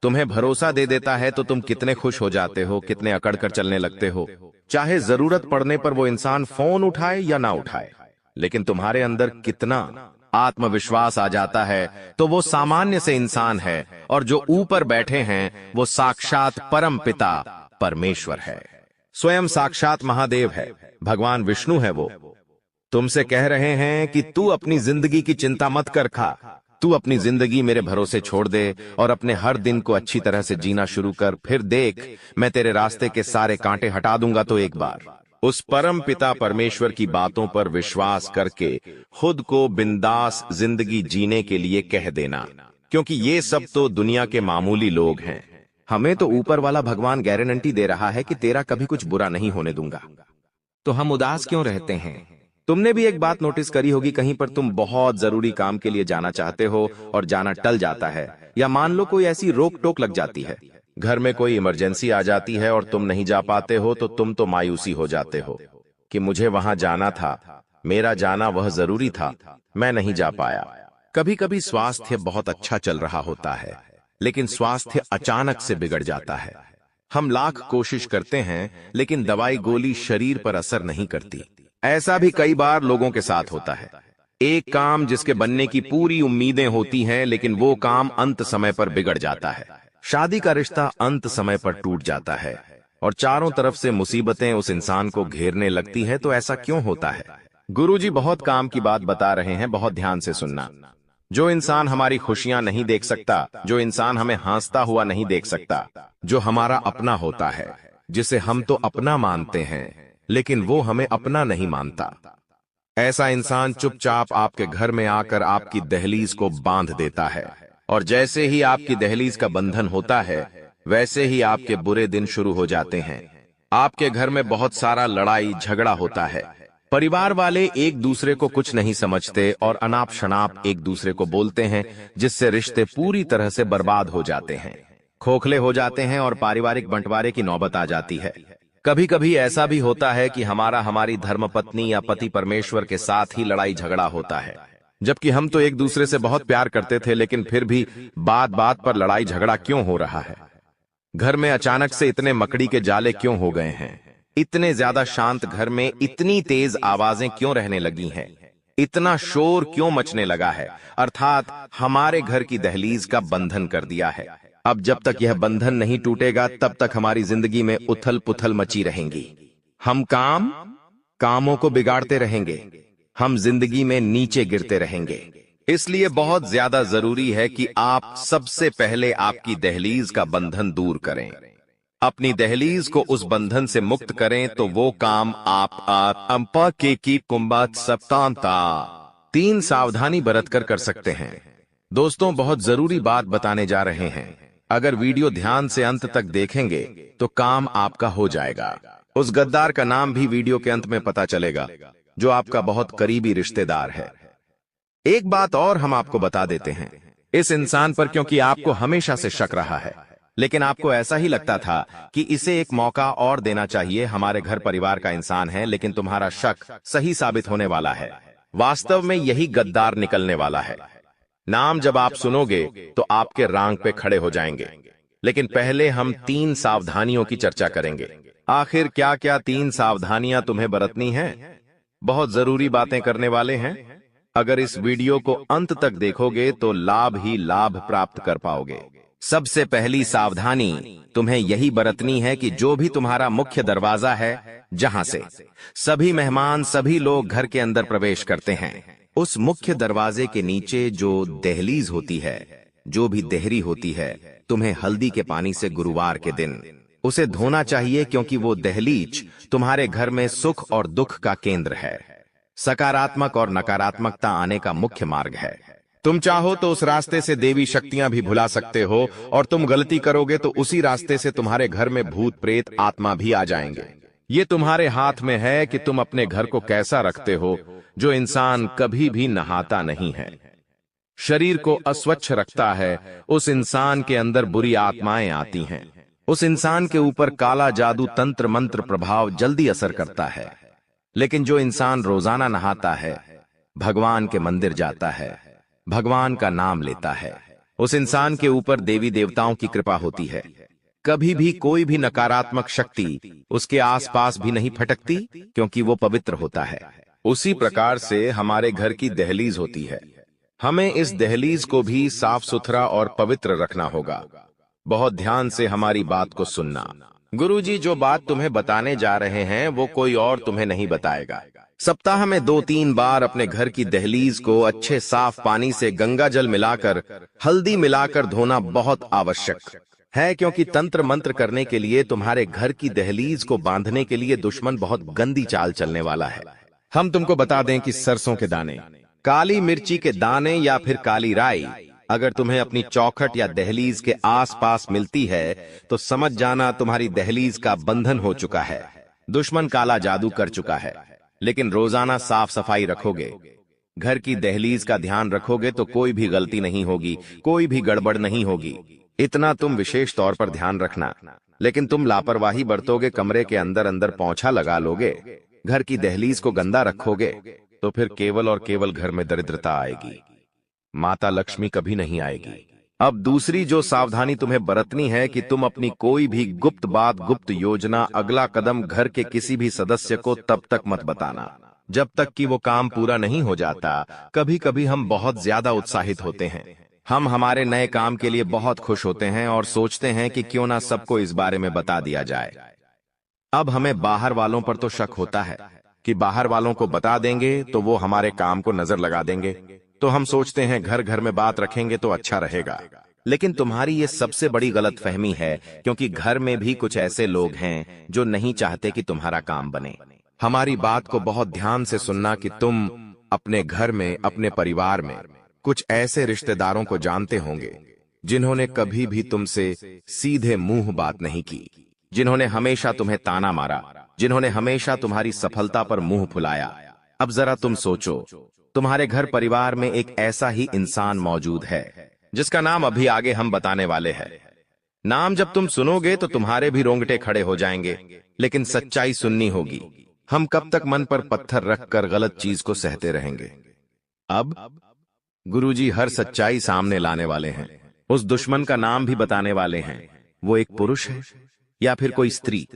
Speaker 2: तुम्हें भरोसा दे देता है, तो तुम कितने खुश हो जाते हो, कितने अकड़ कर चलने लगते हो। चाहे जरूरत पड़ने पर वो इंसान फोन उठाए या ना उठाए, लेकिन तुम्हारे अंदर कितना आत्मविश्वास आ जाता है। तो वो सामान्य से इंसान है, और जो ऊपर बैठे हैं वो साक्षात परम पिता परमेश्वर है, स्वयं साक्षात महादेव है, भगवान विष्णु है। वो तुमसे कह रहे हैं कि तू अपनी जिंदगी की चिंता मत कर, खा, तू अपनी जिंदगी मेरे भरोसे छोड़ दे और अपने हर दिन को अच्छी तरह से जीना शुरू कर, फिर देख मैं तेरे रास्ते के सारे कांटे हटा दूंगा। तो एक बार उस परम पिता परमेश्वर की बातों पर विश्वास करके खुद को बिंदास जिंदगी जीने के लिए कह देना, क्योंकि ये सब तो दुनिया के मामूली लोग हैं। हमें तो ऊपर वाला भगवान गारंटी दे रहा है कि तेरा कभी कुछ बुरा नहीं होने दूंगा, तो हम उदास क्यों रहते हैं? तुमने भी एक बात नोटिस करी होगी, कहीं पर तुम बहुत जरूरी काम के लिए जाना चाहते हो और जाना टल जाता है, या मान लो कोई ऐसी रोक टोक लग जाती है, घर में कोई इमरजेंसी आ जाती है और तुम नहीं जा पाते हो, तो तुम तो मायूसी हो जाते हो कि मुझे वहां जाना था, मेरा जाना वह जरूरी था, मैं नहीं जा पाया। कभी कभी स्वास्थ्य बहुत अच्छा चल रहा होता है, लेकिन स्वास्थ्य अचानक से बिगड़ जाता है। हम लाख कोशिश करते हैं, लेकिन दवाई गोली शरीर पर असर नहीं करती। ऐसा भी कई बार लोगों के साथ होता है। एक काम जिसके बनने की पूरी उम्मीदें होती हैं, लेकिन वो काम अंत समय पर बिगड़ जाता है। शादी का रिश्ता अंत समय पर टूट जाता है और चारों तरफ से मुसीबतें उस इंसान को घेरने लगती है। तो ऐसा क्यों होता है? गुरुजी बहुत काम की बात बता रहे हैं, बहुत ध्यान से सुनना। जो इंसान हमारी खुशियां नहीं देख सकता, जो इंसान हमें हंसता हुआ नहीं देख सकता, जो हमारा अपना होता है, जिसे हम तो अपना मानते हैं, लेकिन वो हमें अपना नहीं मानता, ऐसा इंसान चुपचाप आपके घर में आकर आपकी दहलीज को बांध देता है। और जैसे ही आपकी दहलीज का बंधन होता है, वैसे ही आपके बुरे दिन शुरू हो जाते हैं। आपके घर में बहुत सारा लड़ाई झगड़ा होता है। परिवार वाले एक दूसरे को कुछ नहीं समझते और अनाप शनाप एक दूसरे को बोलते हैं, जिससे रिश्ते पूरी तरह से बर्बाद हो जाते हैं, खोखले हो जाते हैं और पारिवारिक बंटवारे की नौबत आ जाती है। कभी कभी ऐसा भी होता है कि हमारी धर्मपत्नी या पति परमेश्वर के साथ ही लड़ाई झगड़ा होता है, जबकि हम तो एक दूसरे से बहुत प्यार करते थे, लेकिन फिर भी बात बात पर लड़ाई झगड़ा क्यों हो रहा है? घर में अचानक से इतने मकड़ी के जाले क्यों हो गए हैं? इतने ज्यादा शांत घर में इतनी तेज आवाजें क्यों रहने लगी हैं? इतना शोर क्यों मचने लगा है? अर्थात हमारे घर की दहलीज का बंधन कर दिया है। अब जब तक यह बंधन नहीं टूटेगा, तब तक हमारी जिंदगी में उथल पुथल मची रहेंगी। हम कामों को बिगाड़ते रहेंगे, हम जिंदगी में नीचे गिरते रहेंगे। इसलिए बहुत ज्यादा जरूरी है कि आप सबसे पहले आपकी दहलीज का बंधन दूर करें, अपनी दहलीज को उस बंधन से मुक्त करें। तो वो काम आप अंपा के की कुंभत सप्तांता 3 सावधानी बरतकर कर सकते हैं। दोस्तों, बहुत जरूरी बात बताने जा रहे हैं। अगर वीडियो ध्यान से अंत तक देखेंगे तो काम आपका हो जाएगा। उस गद्दार का नाम भी वीडियो के अंत में पता चलेगा, जो आपका बहुत करीबी रिश्तेदार है। एक बात और हम आपको बता देते हैं, इस इंसान पर क्योंकि आपको हमेशा से शक रहा है, लेकिन आपको ऐसा ही लगता था कि इसे एक मौका और देना चाहिए, हमारे घर परिवार का इंसान है, लेकिन तुम्हारा शक सही साबित होने वाला है। वास्तव में यही गद्दार निकलने वाला है। नाम जब आप सुनोगे तो आपके रांग पे खड़े हो जाएंगे। लेकिन पहले हम 3 सावधानियों की चर्चा करेंगे। आखिर क्या क्या 3 सावधानियां तुम्हें बरतनी हैं? बहुत जरूरी बातें करने वाले हैं। अगर इस वीडियो को अंत तक देखोगे तो लाभ ही लाभ प्राप्त कर पाओगे। सबसे पहली सावधानी तुम्हें यही बरतनी है कि जो भी तुम्हारा मुख्य दरवाजा है, जहां से सभी मेहमान, सभी लोग घर के अंदर प्रवेश करते हैं, उस मुख्य दरवाजे के नीचे जो दहलीज होती है, जो भी देहरी होती है, तुम्हें हल्दी के पानी से गुरुवार के दिन उसे धोना चाहिए, क्योंकि वो दहलीज तुम्हारे घर में सुख और दुख का केंद्र है, सकारात्मक और नकारात्मकता आने का मुख्य मार्ग है। तुम चाहो तो उस रास्ते से देवी शक्तियां भी भुला सकते हो, और तुम गलती करोगे तो उसी रास्ते से तुम्हारे घर में भूत प्रेत आत्मा भी आ जाएंगे। ये तुम्हारे हाथ में है कि तुम अपने घर को कैसा रखते हो। जो इंसान कभी भी नहाता नहीं है, शरीर को अस्वच्छ रखता है, उस इंसान के अंदर बुरी आत्माएं आती हैं। उस इंसान के ऊपर काला जादू, तंत्र मंत्र प्रभाव जल्दी असर करता है। लेकिन जो इंसान रोजाना नहाता है, भगवान के मंदिर जाता है, भगवान का नाम लेता है, उस इंसान के ऊपर देवी देवताओं की कृपा होती है। कभी भी कोई भी नकारात्मक शक्ति उसके आसपास भी नहीं फटकती, क्योंकि वो पवित्र होता है। उसी प्रकार से हमारे घर की दहलीज होती है। हमें इस दहलीज को भी साफ सुथरा और पवित्र रखना होगा। बहुत ध्यान से हमारी बात को सुनना। गुरुजी जो बात तुम्हें बताने जा रहे हैं वो कोई और तुम्हें नहीं बताएगा। सप्ताह में 2-3 बार अपने घर की दहलीज को अच्छे साफ पानी से गंगा जल मिलाकर, हल्दी मिलाकर धोना बहुत आवश्यक है, क्योंकि तंत्र मंत्र करने के लिए तुम्हारे घर की दहलीज को बांधने के लिए दुश्मन बहुत गंदी चाल चलने वाला है। हम तुमको बता दें कि सरसों के दाने, काली मिर्ची के दाने या फिर काली राई अगर तुम्हें अपनी चौखट या दहलीज के आसपास मिलती है तो समझ जाना तुम्हारी दहलीज का बंधन हो चुका है। दुश्मन काला जादू कर चुका है। लेकिन रोजाना साफ सफाई रखोगे, घर की दहलीज का ध्यान रखोगे तो कोई भी गलती नहीं होगी, कोई भी गड़बड़ नहीं होगी। इतना तुम विशेष तौर पर ध्यान रखना। लेकिन तुम लापरवाही बरतोगे, कमरे के अंदर अंदर पोंछा लगा लोगे, घर की दहलीज को गंदा रखोगे, तो फिर केवल और केवल घर में दरिद्रता आएगी, माता लक्ष्मी कभी नहीं आएगी। अब दूसरी जो सावधानी तुम्हें बरतनी है कि तुम अपनी कोई भी गुप्त बात, गुप्त योजना, अगला कदम घर के किसी भी सदस्य को तब तक मत बताना जब तक कि वो काम पूरा नहीं हो जाता। कभी कभी हम बहुत ज्यादा उत्साहित होते हैं, हम हमारे नए काम के लिए बहुत खुश होते हैं और सोचते हैं कि क्यों ना सबको इस बारे में बता दिया जाए। अब हमें बाहर वालों पर तो शक होता है कि बाहर वालों को बता देंगे तो वो हमारे काम को नजर लगा देंगे, तो हम सोचते हैं घर घर में बात रखेंगे तो अच्छा रहेगा। लेकिन तुम्हारी ये सबसे बड़ी गलतफहमी है, क्योंकि घर में भी कुछ ऐसे लोग हैं जो नहीं चाहते कि तुम्हारा काम बने। हमारी बात को बहुत ध्यान से सुनना कि तुम अपने घर में, अपने परिवार में कुछ ऐसे रिश्तेदारों को जानते होंगे जिन्होंने कभी भी तुमसे सीधे मुंह बात नहीं की, जिन्होंने हमेशा तुम्हें ताना मारा, जिन्होंने हमेशा तुम्हारी सफलता पर मुंह फुलाया। अब जरा तुम सोचो, तुम्हारे घर परिवार में एक ऐसा ही इंसान मौजूद है जिसका नाम अभी आगे हम बताने वाले हैं। नाम जब तुम सुनोगे तो तुम्हारे भी रोंगटे खड़े हो जाएंगे, लेकिन सच्चाई सुननी होगी। हम कब तक मन पर पत्थर रखकर गलत चीज को सहते रहेंगे? अब गुरुजी हर सच्चाई सामने लाने वाले हैं। उस दुश्मन का नाम भी बताने वाले हैं। वो एक पुरुष है या फिर कोई स्त्री,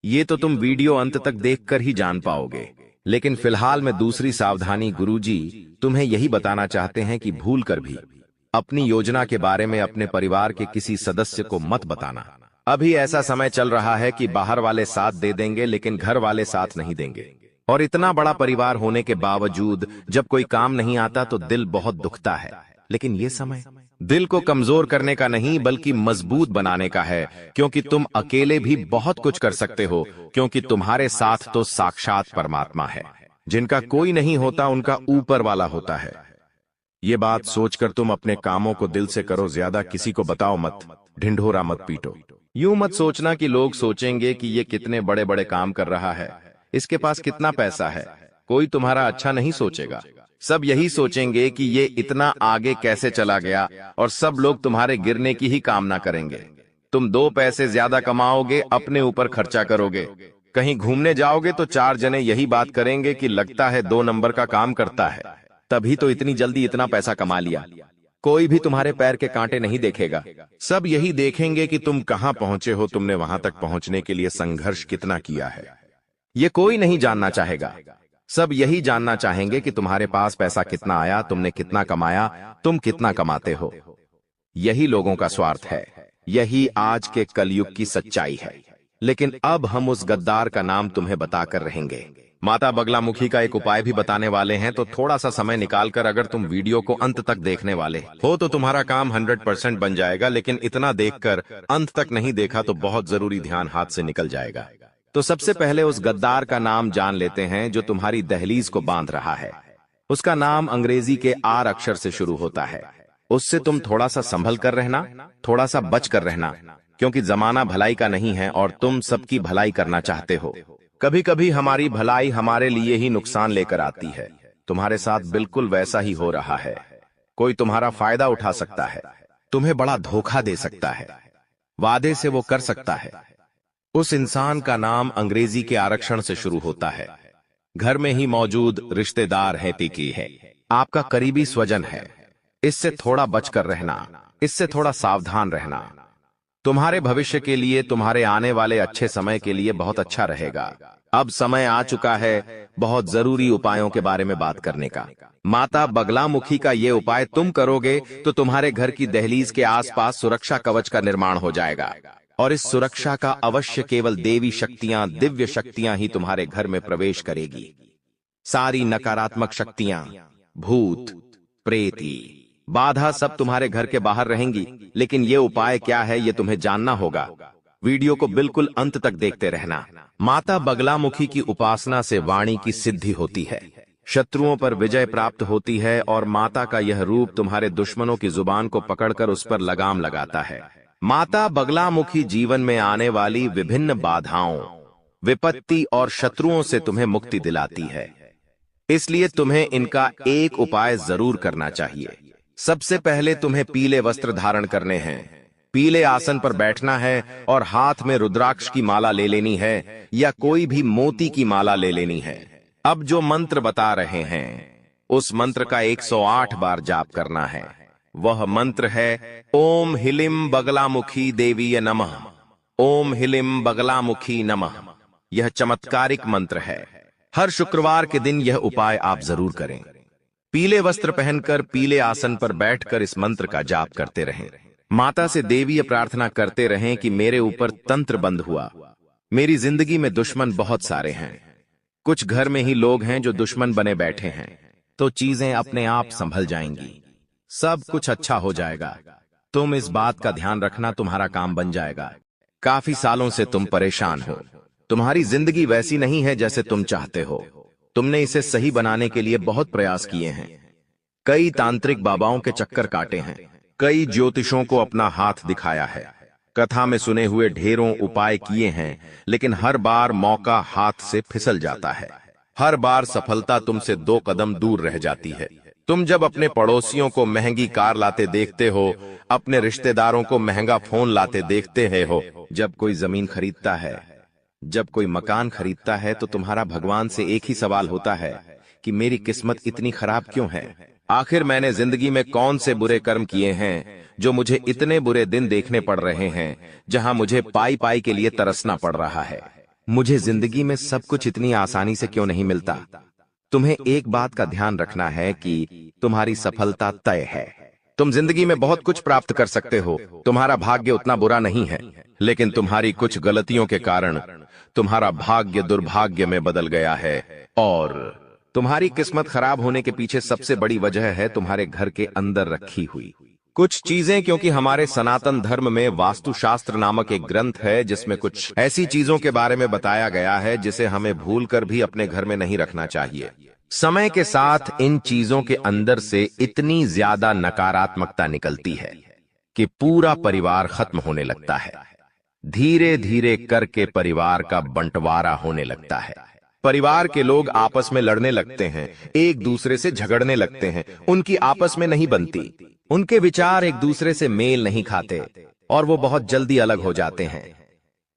Speaker 2: ये तो तुम वीडियो अंत तक देखकर ही जान पाओगे। लेकिन फिलहाल में दूसरी सावधानी गुरुजी तुम्हें यही बताना चाहते हैं कि भूल कर भी अपनी योजना के बारे में अपने परिवार के किसी सदस्य को मत बताना। अभी ऐसा समय चल रहा है कि बाहर वाले साथ दे देंगे लेकिन घर वाले साथ नहीं देंगे। और इतना बड़ा परिवार होने के बावजूद जब कोई काम नहीं आता तो दिल बहुत दुखता है। लेकिन ये समय दिल को कमजोर करने का नहीं बल्कि मजबूत बनाने का है, क्योंकि तुम अकेले भी बहुत कुछ कर सकते हो, क्योंकि तुम्हारे साथ तो साक्षात परमात्मा है। जिनका कोई नहीं होता उनका ऊपर वाला होता है। ये बात सोचकर तुम अपने कामों को दिल से करो, ज्यादा किसी को बताओ मत, ढिंढोरा मत पीटो। यूं मत सोचना कि लोग सोचेंगे कि ये कितने बड़े बड़े काम कर रहा है, इसके पास कितना पैसा है। कोई तुम्हारा अच्छा नहीं सोचेगा, सब यही सोचेंगे कि ये इतना आगे कैसे चला गया, और सब लोग तुम्हारे गिरने की ही कामना करेंगे। तुम 2 पैसे ज्यादा कमाओगे, अपने ऊपर खर्चा करोगे, कहीं घूमने जाओगे तो 4 जने यही बात करेंगे कि लगता है 2 नंबर का काम करता है, तभी तो इतनी जल्दी इतना पैसा कमा लिया। कोई भी तुम्हारे पैर के कांटे नहीं देखेगा, सब यही देखेंगे कि तुम कहां पहुंचे हो, तुमने वहां तक पहुंचने के लिए संघर्ष कितना किया है। ये कोई नहीं जानना चाहेगा, सब यही जानना चाहेंगे कि तुम्हारे पास पैसा कितना आया, तुमने कितना कमाया, तुम कितना कमाते हो। यही लोगों का स्वार्थ है, यही आज के कलयुग की सच्चाई है। लेकिन अब हम उस गद्दार का नाम तुम्हें बताकर रहेंगे। माता बगलामुखी का एक उपाय भी बताने वाले हैं, तो थोड़ा सा समय निकालकर अगर तुम वीडियो को अंत तक देखने वाले हो तो तुम्हारा काम 100% बन जाएगा। लेकिन इतना देखकर अंत तक नहीं देखा तो बहुत जरूरी ध्यान हाथ से निकल जाएगा। तो सबसे पहले उस गद्दार का नाम जान लेते हैं जो तुम्हारी दहलीज को बांध रहा है। उसका नाम अंग्रेजी के आर अक्षर से शुरू होता है। उससे तुम थोड़ा सा संभल कर रहना, थोड़ा सा बच कर रहना, क्योंकि जमाना भलाई का नहीं है और तुम सबकी भलाई करना चाहते हो। कभी कभी हमारी भलाई हमारे लिए ही नुकसान लेकर आती है। तुम्हारे साथ बिल्कुल वैसा ही हो रहा है। कोई तुम्हारा फायदा उठा सकता है, तुम्हें बड़ा धोखा दे सकता है, वादे से वो कर सकता है। उस इंसान का नाम अंग्रेजी के आरक्षण से शुरू होता है। घर में ही मौजूद रिश्तेदार है, टिकी है, आपका करीबी स्वजन है। इससे थोड़ा बचकर रहना, इससे थोड़ा सावधान रहना। तुम्हारे भविष्य के लिए, तुम्हारे आने वाले अच्छे समय के लिए बहुत अच्छा रहेगा। अब समय आ चुका है बहुत जरूरी उपायों के बारे में बात करने का। माता बगलामुखी का ये उपाय तुम करोगे तो तुम्हारे घर की दहलीज के आसपास सुरक्षा कवच का निर्माण हो जाएगा, और इस सुरक्षा का अवश्य केवल देवी शक्तियां, दिव्य शक्तियां ही तुम्हारे घर में प्रवेश करेगी। सारी नकारात्मक शक्तियां, भूत, प्रेती, बाधा सब तुम्हारे घर के बाहर रहेंगी। लेकिन ये उपाय क्या है ये तुम्हें जानना होगा। वीडियो को बिल्कुल अंत तक देखते रहना। माता बगलामुखी की उपासना से वाणी की सिद्धि होती है। शत्रुओं पर विजय प्राप्त होती है और माता का यह रूप तुम्हारे दुश्मनों की जुबान को पकड़कर उस पर लगाम लगाता है। माता बगलामुखी जीवन में आने वाली विभिन्न बाधाओं, विपत्ति और शत्रुओं से तुम्हें मुक्ति दिलाती है। इसलिए तुम्हें इनका एक उपाय जरूर करना चाहिए। सबसे पहले तुम्हें पीले वस्त्र धारण करने हैं, पीले आसन पर बैठना है और हाथ में रुद्राक्ष की माला ले लेनी है या कोई भी मोती की माला ले लेनी है। अब जो मंत्र बता रहे हैं उस मंत्र का 108 बार जाप करना है। वह मंत्र है ओम हिलिम बगलामुखी देवीय नमः, ओम हिलिम बगलामुखी नमः। यह चमत्कारिक मंत्र है। हर शुक्रवार के दिन यह उपाय आप जरूर करें। पीले वस्त्र पहनकर पीले आसन पर बैठकर इस मंत्र का जाप करते रहें। माता से देवीय प्रार्थना करते रहें कि मेरे ऊपर तंत्र बंद हुआ, मेरी जिंदगी में दुश्मन बहुत सारे हैं, कुछ घर में ही लोग हैं जो दुश्मन बने बैठे हैं, तो चीजें अपने आप संभल जाएंगी, सब कुछ अच्छा हो जाएगा। तुम इस बात का ध्यान रखना, तुम्हारा काम बन जाएगा। काफी सालों से तुम परेशान हो, तुम्हारी जिंदगी वैसी नहीं है जैसे तुम चाहते हो। तुमने इसे सही बनाने के लिए बहुत प्रयास किए हैं, कई तांत्रिक बाबाओं के चक्कर काटे हैं, कई ज्योतिषों को अपना हाथ दिखाया है, कथा में सुने हुए ढेरों उपाय किए हैं, लेकिन हर बार मौका हाथ से फिसल जाता है। हर बार सफलता तुमसे 2 कदम दूर रह जाती है। तुम जब अपने पड़ोसियों को महंगी कार लाते देखते हो, अपने रिश्तेदारों को महंगा फोन लाते देखते हो, जब कोई जमीन खरीदता है, जब कोई मकान खरीदता है, तो तुम्हारा भगवान से एक ही सवाल होता है कि मेरी किस्मत इतनी खराब क्यों है? आखिर मैंने जिंदगी में कौन से बुरे कर्म किए हैं जो मुझे इतने बुरे दिन देखने पड़ रहे हैं, जहां मुझे पाई पाई के लिए तरसना पड़ रहा है? मुझे जिंदगी में सब कुछ इतनी आसानी से क्यों नहीं मिलता? तुम्हें एक बात का ध्यान रखना है कि तुम्हारी सफलता तय है। तुम जिंदगी में बहुत कुछ प्राप्त कर सकते हो, तुम्हारा भाग्य उतना बुरा नहीं है, लेकिन तुम्हारी कुछ गलतियों के कारण तुम्हारा भाग्य दुर्भाग्य में बदल गया है। और तुम्हारी किस्मत खराब होने के पीछे सबसे बड़ी वजह है तुम्हारे घर के अंदर रखी हुई कुछ चीजें। क्योंकि हमारे सनातन धर्म में वास्तुशास्त्र नामक एक ग्रंथ है जिसमें कुछ ऐसी चीजों के बारे में बताया गया है जिसे हमें भूलकर भी अपने घर में नहीं रखना चाहिए। समय के साथ इन चीजों के अंदर से इतनी ज्यादा नकारात्मकता निकलती है कि पूरा परिवार खत्म होने लगता है। धीरे धीरे करके परिवार का बंटवारा होने लगता है। परिवार के लोग आपस में लड़ने लगते हैं, एक दूसरे से झगड़ने लगते हैं, उनकी आपस में नहीं बनती, उनके विचार एक दूसरे से मेल नहीं खाते और वो बहुत जल्दी अलग हो जाते हैं।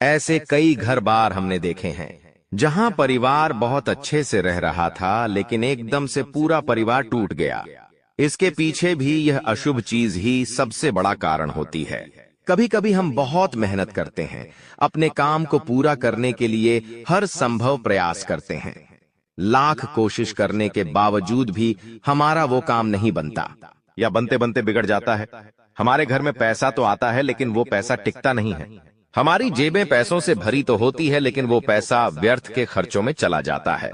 Speaker 2: ऐसे कई घर बार हमने देखे हैं जहां परिवार बहुत अच्छे से रह रहा था, लेकिन एकदम से पूरा परिवार टूट गया। इसके पीछे भी यह अशुभ चीज ही सबसे बड़ा कारण होती है। कभी कभी हम बहुत मेहनत करते हैं, अपने काम को पूरा करने के लिए हर संभव प्रयास करते हैं, लाख कोशिश करने के बावजूद भी हमारा वो काम नहीं बनता या बनते बनते बिगड़ जाता है। हमारे घर में पैसा तो आता है लेकिन वो पैसा टिकता नहीं है। हमारी जेबें पैसों से भरी तो होती है लेकिन वो पैसा व्यर्थ के खर्चों में चला जाता है,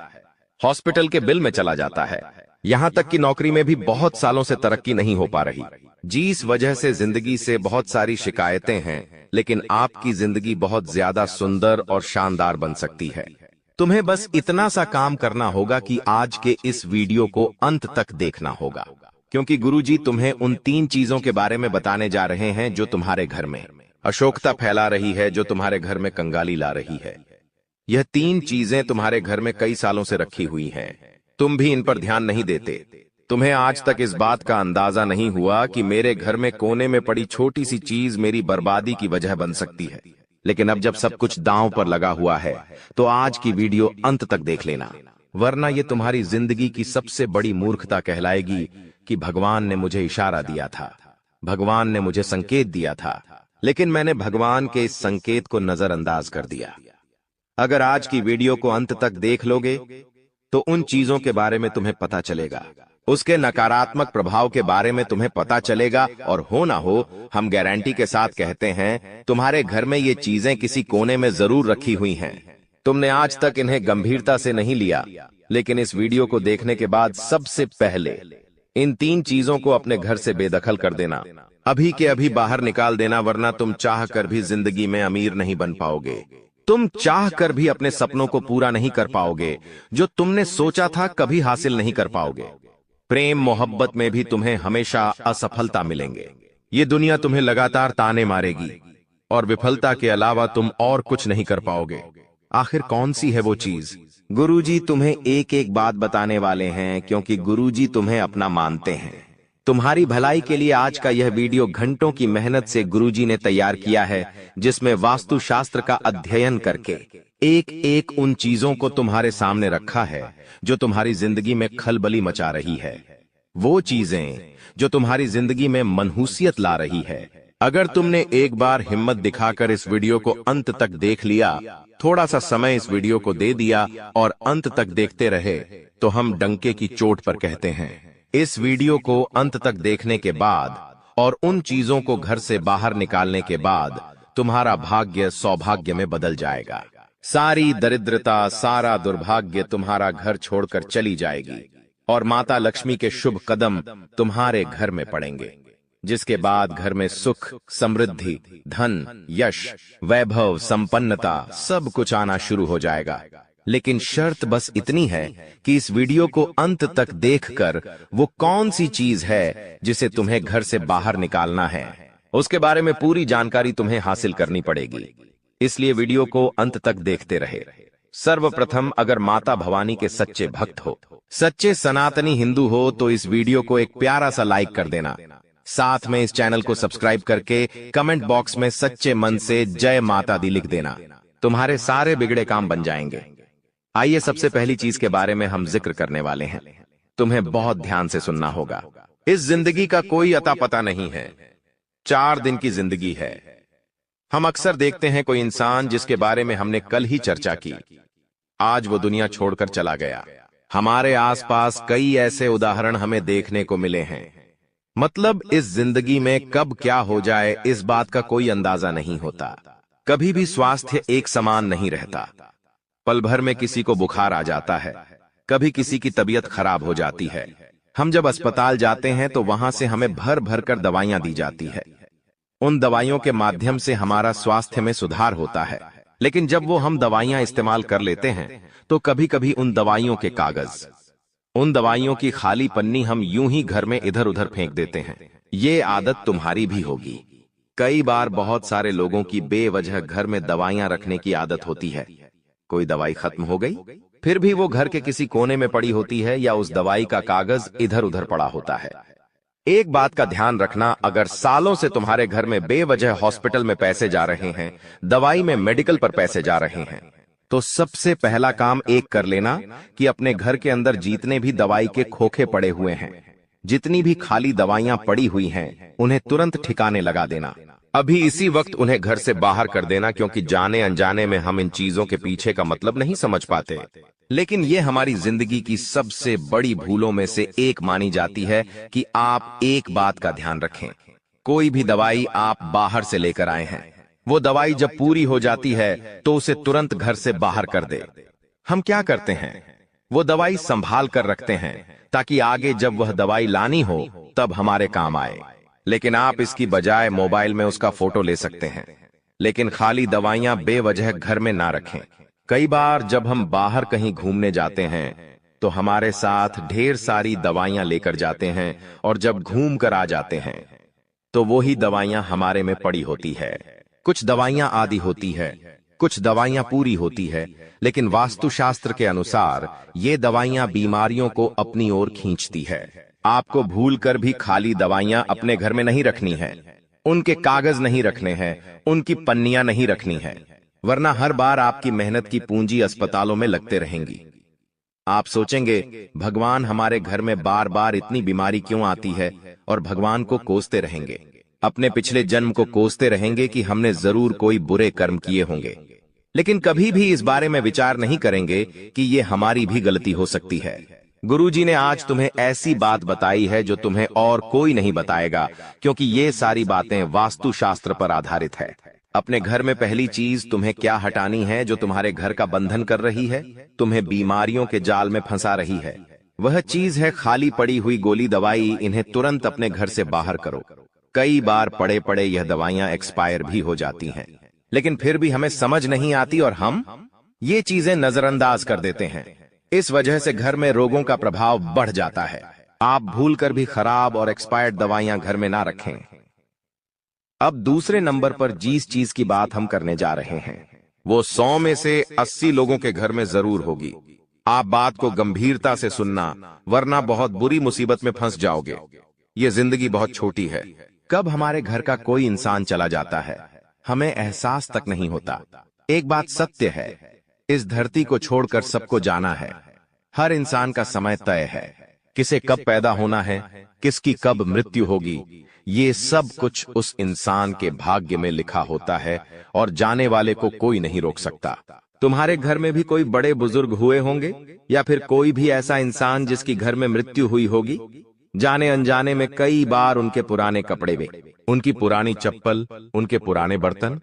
Speaker 2: हॉस्पिटल के बिल में चला जाता है, यहां तक कि नौकरी में भी बहुत सालों से तरक्की नहीं हो पा रही। जिस वजह से जिंदगी से बहुत सारी शिकायतें हैं, लेकिन आपकी जिंदगी बहुत ज्यादा सुंदर और शानदार बन सकती है। तुम्हें बस इतना सा काम करना होगा कि आज के इस वीडियो को अंत तक देखना होगा, क्योंकि गुरुजी तुम्हें उन 3 चीजों के बारे में बताने जा रहे हैं जो तुम्हारे घर में अशोकता फैला रही है, जो तुम्हारे घर में कंगाली ला रही है। यह 3 चीजें तुम्हारे घर में कई सालों से रखी हुई हैं, तुम भी इन पर ध्यान नहीं देते। तुम्हें आज तक इस बात का अंदाजा नहीं हुआ कि मेरे घर में कोने में पड़ी छोटी सी चीज मेरी बर्बादी की वजह बन सकती है। लेकिन अब जब सब कुछ दांव पर लगा हुआ है तो आज की वीडियो अंत तक देख लेना, वरना ये तुम्हारी जिंदगी की सबसे बड़ी मूर्खता कहलाएगी कि भगवान ने मुझे इशारा दिया था, भगवान ने मुझे संकेत दिया था, लेकिन मैंने भगवान के इस संकेत को नजरअंदाज कर दिया। अगर आज की वीडियो को अंत तक देख लोगे तो उन चीजों के बारे में तुम्हें पता चलेगा, उसके नकारात्मक प्रभाव के बारे में तुम्हें पता चलेगा, और हो ना हो हम गारंटी के साथ कहते हैं तुम्हारे घर में ये चीजें किसी कोने में जरूर रखी हुई हैं। तुमने आज तक इन्हें गंभीरता से नहीं लिया, लेकिन इस वीडियो को देखने के बाद सबसे पहले इन 3 चीजों को अपने घर से बेदखल कर देना, अभी के अभी बाहर निकाल देना, वरना तुम चाह कर भी जिंदगी में अमीर नहीं बन पाओगे। तुम चाह कर भी अपने सपनों को पूरा नहीं कर पाओगे, जो तुमने सोचा था कभी हासिल नहीं कर पाओगे। प्रेम मोहब्बत में भी तुम्हें हमेशा असफलता मिलेंगे। ये दुनिया तुम्हें लगातार ताने मारेगी और विफलता के अलावा तुम और कुछ नहीं कर पाओगे। आखिर कौन सी है वो चीज? गुरुजी तुम्हें एक एक बात बताने वाले हैं, क्योंकि गुरुजी तुम्हें अपना मानते हैं। तुम्हारी भलाई के लिए आज का यह वीडियो घंटों की मेहनत से गुरुजी ने तैयार किया है, जिसमें वास्तुशास्त्र का अध्ययन करके एक एक उन चीजों को तुम्हारे सामने रखा है जो तुम्हारी जिंदगी में खलबली मचा रही है, वो चीजें जो तुम्हारी जिंदगी में मनहूसियत ला रही है। अगर तुमने एक बार हिम्मत दिखाकर इस वीडियो को अंत तक देख लिया, थोड़ा सा समय इस वीडियो को दे दिया और अंत तक देखते रहे, तो हम डंके की चोट पर कहते हैं। इस वीडियो को अंत तक देखने के बाद और उन चीजों को घर से बाहर निकालने के बाद तुम्हारा भाग्य सौभाग्य में बदल जाएगा। सारी दरिद्रता, सारा दुर्भाग्य तुम्हारा घर छोड़कर चली जाएगी और माता लक्ष्मी के शुभ कदम तुम्हारे घर में पड़ेंगे, जिसके बाद घर में सुख, समृद्धि, धन, यश, वैभव, संपन्नता सब कुछ आना शुरू हो जाएगा। लेकिन शर्त बस इतनी है कि इस वीडियो को अंत तक देखकर वो कौन सी चीज है जिसे तुम्हें घर से बाहर निकालना है, उसके बारे में पूरी जानकारी तुम्हें हासिल करनी पड़ेगी। इसलिए वीडियो को अंत तक देखते रहे। सर्वप्रथम, अगर माता भवानी के सच्चे भक्त हो, सच्चे सनातनी हिंदू हो, तो इस वीडियो को एक प्यारा सा लाइक कर देना। साथ में इस चैनल को सब्सक्राइब करके कमेंट बॉक्स में सच्चे मन से जय माता दी लिख देना। तुम्हारे सारे बिगड़े काम बन जाएंगे। आइए, सबसे पहली चीज के बारे में हम जिक्र करने वाले हैं। तुम्हें बहुत ध्यान से सुनना होगा। इस जिंदगी का कोई अता पता नहीं है। 4 दिन की जिंदगी है। हम अक्सर देखते हैं कोई इंसान जिसके बारे में हमने कल ही चर्चा की, आज वो दुनिया छोड़कर चला गया। हमारे आसपास कई ऐसे उदाहरण हमें देखने को मिले हैं। मतलब इस जिंदगी में कब क्या हो जाए, इस बात का कोई अंदाजा नहीं होता। कभी भी स्वास्थ्य एक समान नहीं रहता। पल भर में किसी को बुखार आ जाता है, कभी किसी की तबीयत खराब हो जाती है। हम जब अस्पताल जाते हैं तो वहां से हमें भर भर कर दवाइयां दी जाती है। उन दवाइयों के माध्यम से हमारा स्वास्थ्य में सुधार होता है। लेकिन जब वो हम दवाइयां इस्तेमाल कर लेते हैं तो कभी कभी उन दवाइयों के कागज, उन दवाइयों की खाली पन्नी हम यूं ही घर में इधर उधर फेंक देते हैं। ये आदत तुम्हारी भी होगी। कई बार बहुत सारे लोगों की बेवजह घर में दवाइयां रखने की आदत होती है। कोई दवाई खत्म हो गई, फिर भी वो घर के किसी कोने में पड़ी होती है या उस दवाई का कागज इधर उधर पड़ा होता है। एक बात का ध्यान रखना, अगर सालों से तुम्हारे घर में बेवजह हॉस्पिटल में पैसे जा रहे हैं, दवाई में मेडिकल पर पैसे जा रहे हैं, तो सबसे पहला काम एक कर लेना कि अपने घर के अंदर जितने भी दवाई के खोखे पड़े हुए हैं, जितनी भी खाली दवाइयां पड़ी हुई हैं, उन्हें तुरंत ठिकाने लगा देना। अभी इसी वक्त उन्हें घर से बाहर कर देना, क्योंकि जाने अनजाने में हम इन चीजों के पीछे का मतलब नहीं समझ पाते। लेकिन ये हमारी जिंदगी की सबसे बड़ी भूलों में से एक मानी जाती है कि आप एक बात का ध्यान रखें। कोई भी दवाई आप बाहर से लेकर आए हैं, वो दवाई जब पूरी हो जाती है तो उसे तुरंत घर से बाहर कर दे। हम क्या करते हैं, वो दवाई संभाल कर रखते हैं ताकि आगे जब वह दवाई लानी हो तब हमारे काम आए। लेकिन आप इसकी बजाय मोबाइल में उसका फोटो ले सकते हैं। लेकिन खाली दवाइयां बेवजह घर में ना रखें। कई बार जब हम बाहर कहीं घूमने जाते हैं तो हमारे साथ ढेर सारी दवाइयां लेकर जाते हैं और जब घूम कर आ जाते हैं तो वो ही दवाइयां हमारे में पड़ी होती है। कुछ दवाइयां आधी होती है, कुछ दवाइयां पूरी होती है, लेकिन वास्तुशास्त्र के अनुसार ये दवाइयां बीमारियों को अपनी ओर खींचती है। आपको भूलकर भी खाली दवाइयां अपने घर में नहीं रखनी है, उनके कागज नहीं रखने हैं, उनकी पन्नियां नहीं रखनी है, वरना हर बार आपकी मेहनत की पूंजी अस्पतालों में लगते रहेंगी। आप सोचेंगे भगवान हमारे घर में बार बार इतनी बीमारी क्यों आती है, और भगवान को कोसते रहेंगे, अपने पिछले जन्म को कोसते रहेंगे कि हमने जरूर कोई बुरे कर्म किए होंगे। लेकिन कभी भी इस बारे में विचार नहीं करेंगे कि ये हमारी भी गलती हो सकती है। गुरुजी ने आज तुम्हें ऐसी बात बताई है जो तुम्हें और कोई नहीं बताएगा, क्योंकि ये सारी बातें वास्तुशास्त्र पर आधारित है। अपने घर में पहली चीज तुम्हें क्या हटानी है जो तुम्हारे घर का बंधन कर रही है, तुम्हें बीमारियों के जाल में फंसा रही है। वह चीज है खाली पड़ी हुई गोली दवाई। इन्हें तुरंत अपने घर से बाहर करो। कई बार पड़े पड़े यह दवाइयां एक्सपायर भी हो जाती हैं। लेकिन फिर भी हमें समझ नहीं आती और हम ये चीजें नजरअंदाज कर देते हैं। इस वजह से घर में रोगों का प्रभाव बढ़ जाता है। आप भूलकर भी खराब और एक्सपायर्ड दवाइयां घर में ना रखें। अब दूसरे नंबर पर जिस चीज की बात हम करने जा रहे हैं वो 100 में से 80 लोगों के घर में जरूर होगी। आप बात को गंभीरता से सुनना, वरना बहुत बुरी मुसीबत में फंस जाओगे। ये जिंदगी बहुत छोटी है। कब हमारे घर का कोई इंसान चला जाता है हमें एहसास तक नहीं होता। एक बात सत्य है, इस धरती को छोड़कर सबको जाना है। हर इंसान का समय तय है। किसे कब पैदा होना है, किसकी कब मृत्यु होगी, ये सब कुछ उस इंसान के भाग्य में लिखा होता है और जाने वाले को कोई नहीं रोक सकता। तुम्हारे घर में भी कोई बड़े बुजुर्ग हुए होंगे या फिर कोई भी ऐसा इंसान जिसकी घर में मृत्यु हुई होगी। जाने अनजाने में कई बार उनके पुराने कपड़े वे, उनकी पुरानी चप्पल, उनके पुराने बर्तन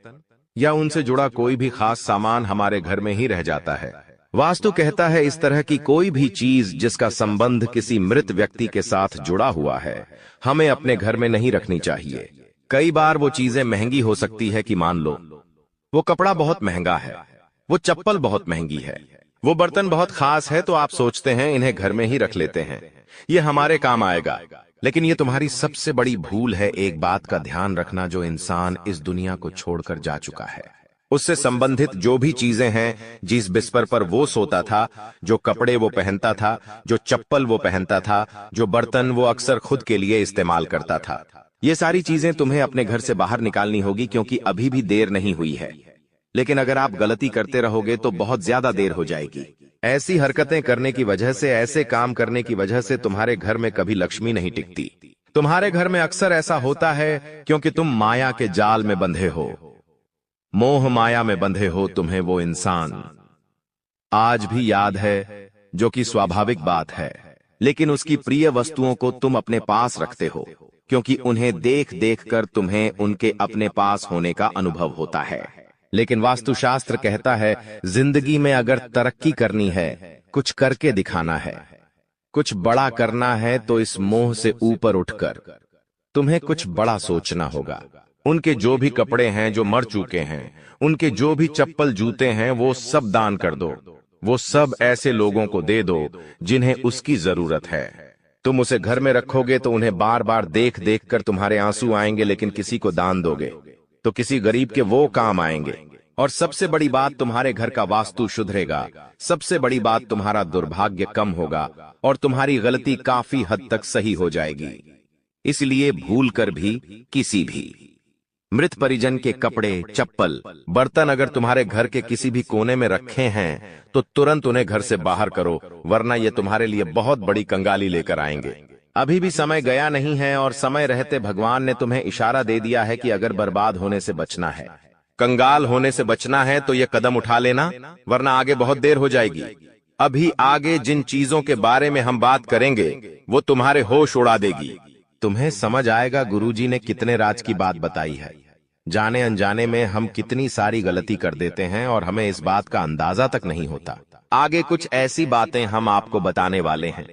Speaker 2: या उनसे जुड़ा कोई भी खास सामान हमारे घर में ही रह जाता है। वास्तु कहता है इस तरह की कोई भी चीज जिसका संबंध किसी मृत व्यक्ति के साथ जुड़ा हुआ है हमें अपने घर में नहीं रखनी चाहिए। कई बार वो चीजें महंगी हो सकती है कि मान लो वो कपड़ा बहुत महंगा है, वो चप्पल बहुत महंगी है, वो बर्तन बहुत खास है, तो आप सोचते हैं इन्हें घर में ही रख लेते हैं, ये हमारे काम आएगा। लेकिन ये तुम्हारी सबसे बड़ी भूल है। एक बात का ध्यान रखना, जो इंसान इस दुनिया को छोड़कर जा चुका है उससे संबंधित जो भी चीजें हैं, जिस बिस्तर पर वो सोता था, जो कपड़े वो पहनता था, जो चप्पल वो पहनता था, जो बर्तन वो अक्सर खुद के लिए इस्तेमाल करता था, ये सारी चीजें तुम्हें अपने घर से बाहर निकालनी होगी, क्योंकि अभी भी देर नहीं हुई है। लेकिन अगर आप गलती करते रहोगे तो बहुत ज्यादा देर हो जाएगी। ऐसी हरकतें करने की वजह से, ऐसे काम करने की वजह से तुम्हारे घर में कभी लक्ष्मी नहीं टिकती। तुम्हारे घर में अक्सर ऐसा होता है क्योंकि तुम माया के जाल में बंधे हो, मोह माया में बंधे हो। तुम्हें वो इंसान आज भी याद है, जो कि स्वाभाविक बात है, लेकिन उसकी प्रिय वस्तुओं को तुम अपने पास रखते हो क्योंकि उन्हें देख देख कर तुम्हें उनके अपने पास होने का अनुभव होता है। लेकिन वास्तुशास्त्र कहता है जिंदगी में अगर तरक्की करनी है, कुछ करके दिखाना है, कुछ बड़ा करना है, तो इस मोह से ऊपर उठकर तुम्हें कुछ बड़ा सोचना होगा। उनके जो भी कपड़े हैं जो मर चुके हैं, उनके जो भी चप्पल जूते हैं, वो सब दान कर दो। वो सब ऐसे लोगों को दे दो जिन्हें उसकी जरूरत है। तुम उसे घर में रखोगे तो उन्हें बार बार देख देख कर तुम्हारे आंसू आएंगे, लेकिन किसी को दान दोगे तो किसी गरीब के वो काम आएंगे। और सबसे बड़ी बात, तुम्हारे घर का वास्तु सुधरेगा। सबसे बड़ी बात, तुम्हारा दुर्भाग्य कम होगा और तुम्हारी गलती काफी हद तक सही हो जाएगी। इसलिए भूल कर भी किसी भी मृत परिजन के कपड़े, चप्पल, बर्तन अगर तुम्हारे घर के किसी भी कोने में रखे हैं तो तुरंत उन्हें घर से बाहर करो, वरना ये तुम्हारे लिए बहुत बड़ी कंगाली लेकर आएंगे। अभी भी समय गया नहीं है और समय रहते भगवान ने तुम्हें इशारा दे दिया है कि अगर बर्बाद होने से बचना है, कंगाल होने से बचना है, तो ये कदम उठा लेना, वरना आगे बहुत देर हो जाएगी। अभी आगे जिन चीजों के बारे में हम बात करेंगे वो तुम्हारे होश उड़ा देगी। तुम्हें समझ आएगा गुरुजी ने कितने राज की बात बताई है। जाने अनजाने में हम कितनी सारी गलती कर देते हैं और हमें इस बात का अंदाजा तक नहीं होता। आगे कुछ ऐसी बातें हम आपको बताने वाले हैं,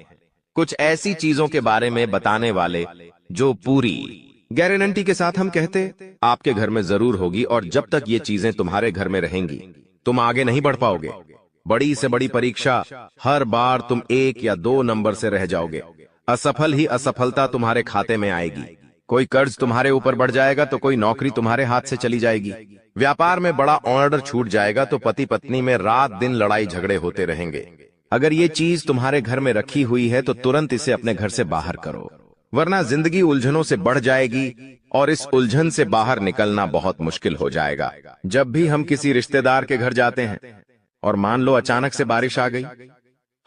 Speaker 2: कुछ ऐसी चीजों के बारे में बताने वाले जो पूरी गारंटी के साथ हम कहते आपके घर में जरूर होगी। और जब तक ये चीजें तुम्हारे घर में रहेंगी तुम आगे नहीं बढ़ पाओगे। बड़ी से बड़ी परीक्षा, हर बार तुम 1 या 2 नंबर से रह जाओगे। असफल ही असफलता तुम्हारे खाते में आएगी। कोई कर्ज तुम्हारे ऊपर बढ़ जाएगा तो कोई नौकरी तुम्हारे हाथ से चली जाएगी। व्यापार में बड़ा ऑर्डर छूट जाएगा तो पति पत्नी में रात दिन लड़ाई झगड़े होते रहेंगे। अगर ये चीज तुम्हारे घर में रखी हुई है तो तुरंत इसे अपने घर से बाहर करो, वरना जिंदगी उलझनों से बढ़ जाएगी और इस उलझन से बाहर निकलना बहुत मुश्किल हो जाएगा। जब भी हम किसी रिश्तेदार के घर जाते हैं और मान लो अचानक से बारिश आ गई,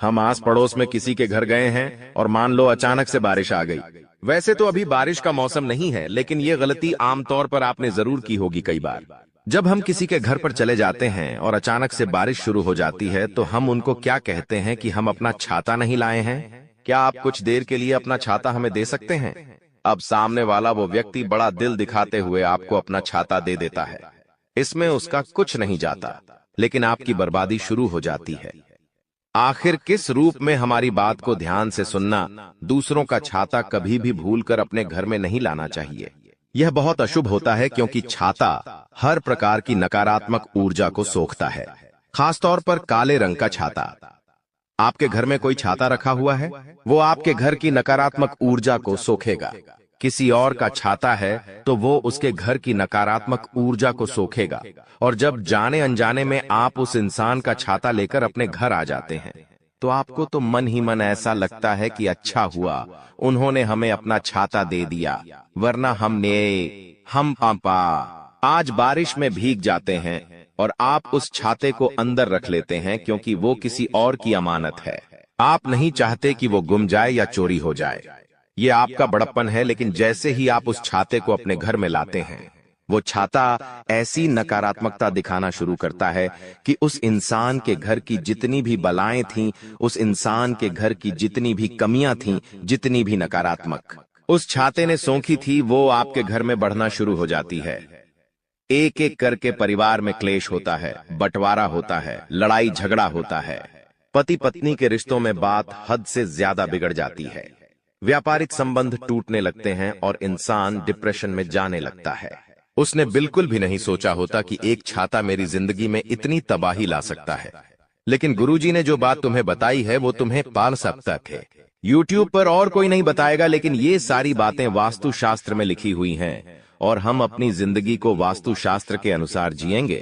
Speaker 2: हम आस पड़ोस में किसी के घर गए हैं और मान लो अचानक से बारिश आ गई। वैसे तो अभी बारिश का मौसम नहीं है, लेकिन ये गलती आमतौर पर आपने जरूर की होगी कई बार। जब हम किसी के घर पर चले जाते हैं और अचानक से बारिश शुरू हो जाती है तो हम उनको क्या कहते हैं कि हम अपना छाता नहीं लाए हैं, क्या आप कुछ देर के लिए अपना छाता हमें दे सकते हैं। अब सामने वाला वो व्यक्ति बड़ा दिल दिखाते हुए आपको अपना छाता दे देता है। इसमें उसका कुछ नहीं जाता, लेकिन आपकी बर्बादी शुरू हो जाती है। आखिर किस रूप में हमारी बात को ध्यान से सुनना, दूसरों का छाता कभी भी भूलकर अपने घर में नहीं लाना चाहिए। यह बहुत अशुभ होता है क्योंकि छाता हर प्रकार की नकारात्मक ऊर्जा को सोखता है, खासतौर पर काले रंग का छाता। आपके घर में कोई छाता रखा हुआ है, वो आपके घर की नकारात्मक ऊर्जा को सोखेगा। किसी और का छाता है तो वो उसके घर की नकारात्मक ऊर्जा को सोखेगा, और जब जाने अनजाने में आप उस इंसान का छाता लेकर अपने घर आ जाते हैं तो आपको तो मन ही मन ऐसा लगता है कि अच्छा हुआ उन्होंने हमें अपना छाता दे दिया, वरना हम पापा आज बारिश में भीग जाते हैं। और आप उस छाते को अंदर रख लेते हैं क्योंकि वो किसी और की अमानत है। आप नहीं चाहते कि वो गुम जाए या चोरी हो जाए। ये आपका बड़प्पन है, लेकिन जैसे ही आप उस छाते को अपने घर में लाते हैं, वो छाता ऐसी नकारात्मकता दिखाना शुरू करता है कि उस इंसान के घर की जितनी भी बलाएं थीं, उस इंसान के घर की जितनी भी कमियां थीं, जितनी भी नकारात्मक उस छाते ने सोखी थी, वो आपके घर में बढ़ना शुरू हो जाती है। एक एक करके परिवार में क्लेश होता है, बंटवारा होता है, लड़ाई झगड़ा होता है। पति पत्नी के रिश्तों में बात हद से ज्यादा बिगड़ जाती है। व्यापारिक संबंध टूटने लगते हैं और इंसान डिप्रेशन में जाने लगता है। उसने बिल्कुल भी नहीं सोचा होता कि एक छाता मेरी जिंदगी में इतनी तबाही ला सकता है। लेकिन गुरुजी ने जो बात तुम्हें बताई है वो तुम्हें पाल सकता है। YouTube पर और कोई नहीं बताएगा, लेकिन ये सारी बातें वास्तुशास्त्र में लिखी हुई हैं, और हम अपनी जिंदगी को वास्तुशास्त्र के अनुसार जिएंगे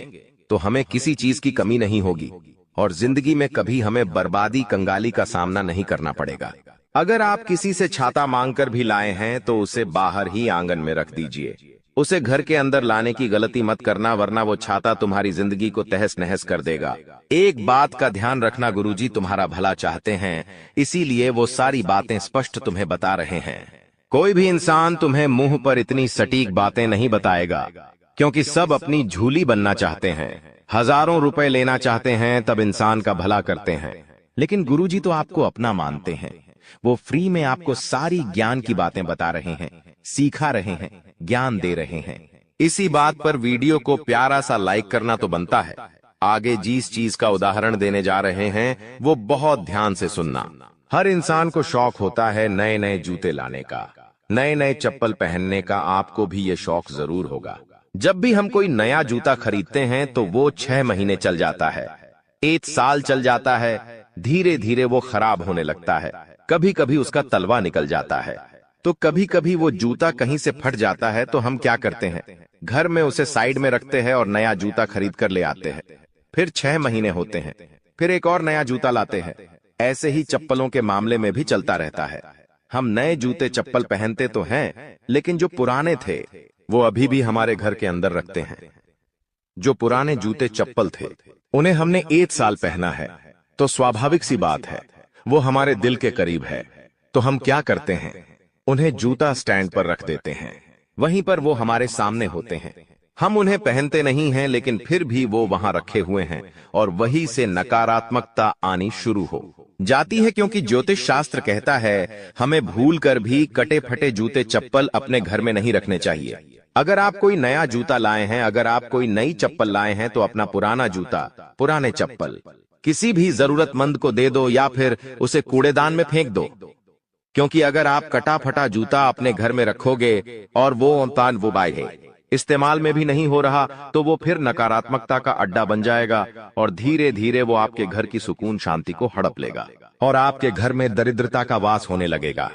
Speaker 2: तो हमें किसी चीज की कमी नहीं होगी और जिंदगी में कभी हमें बर्बादी कंगाली का सामना नहीं करना पड़ेगा। अगर आप किसी से छाता मांगकर भी लाए हैं तो उसे बाहर ही आंगन में रख दीजिए। उसे घर के अंदर लाने की गलती मत करना, वरना वो छाता तुम्हारी जिंदगी को तहस नहस कर देगा। एक बात का ध्यान रखना, गुरुजी तुम्हारा भला चाहते हैं, इसीलिए वो सारी बातें स्पष्ट तुम्हें बता रहे हैं। कोई भी इंसान तुम्हें मुंह पर इतनी सटीक बातें नहीं बताएगा, क्योंकि सब अपनी झूली बनना चाहते हैं, हजारों रुपए लेना चाहते हैं, तब इंसान का भला करते हैं। लेकिन गुरुजी तो आपको अपना मानते हैं। वो फ्री में आपको सारी ज्ञान की बातें बता रहे हैं, सिखा रहे हैं, ज्ञान दे रहे हैं। इसी बात पर वीडियो को प्यारा सा लाइक करना तो बनता है। आगे जिस चीज का उदाहरण देने जा रहे हैं वो बहुत ध्यान से सुनना। हर इंसान को शौक होता है नए नए जूते लाने का, नए नए चप्पल पहनने का। आपको भी ये शौक जरूर होगा। जब भी हम कोई नया जूता खरीदते हैं तो वो 6 महीने चल जाता है, 1 साल चल जाता है, धीरे धीरे वो खराब होने लगता है। कभी कभी उसका तलवा निकल जाता है, तो कभी कभी वो जूता कहीं से फट जाता है। तो हम क्या करते हैं, घर में उसे साइड में रखते हैं और नया जूता खरीद कर ले आते हैं। फिर 6 महीने होते हैं, फिर एक और नया जूता लाते हैं। ऐसे ही चप्पलों के मामले में भी चलता रहता है। हम नए जूते चप्पल पहनते तो हैं, लेकिन जो पुराने थे वो अभी भी हमारे घर के अंदर रखते हैं। जो पुराने जूते चप्पल थे उन्हें हमने 1 साल पहना है, तो स्वाभाविक सी बात है वो हमारे दिल के करीब है। तो हम क्या करते हैं, उन्हें जूता स्टैंड पर रख देते हैं। वहीं पर वो हमारे सामने होते हैं। हम उन्हें पहनते नहीं हैं, लेकिन फिर भी वो वहां रखे हुए हैं, और वहीं से नकारात्मकता आनी शुरू हो जाती है। क्योंकि ज्योतिष शास्त्र कहता है हमें भूल कर भी कटे फटे जूते चप्पल अपने घर में नहीं रखने चाहिए। अगर आप कोई नया जूता लाए हैं, अगर आप कोई नई चप्पल लाए हैं, तो अपना पुराना जूता, पुराने चप्पल किसी भी जरूरतमंद को दे दो या फिर उसे कूड़ेदान में फेंक दो। क्योंकि अगर आप कटा फटा जूता अपने घर में रखोगे और वो बाय इस्तेमाल में भी नहीं हो रहा, तो वो फिर नकारात्मकता का अड्डा बन जाएगा और धीरे धीरे वो आपके घर की सुकून शांति को हड़प लेगा और आपके घर में दरिद्रता का वास होने लगेगा।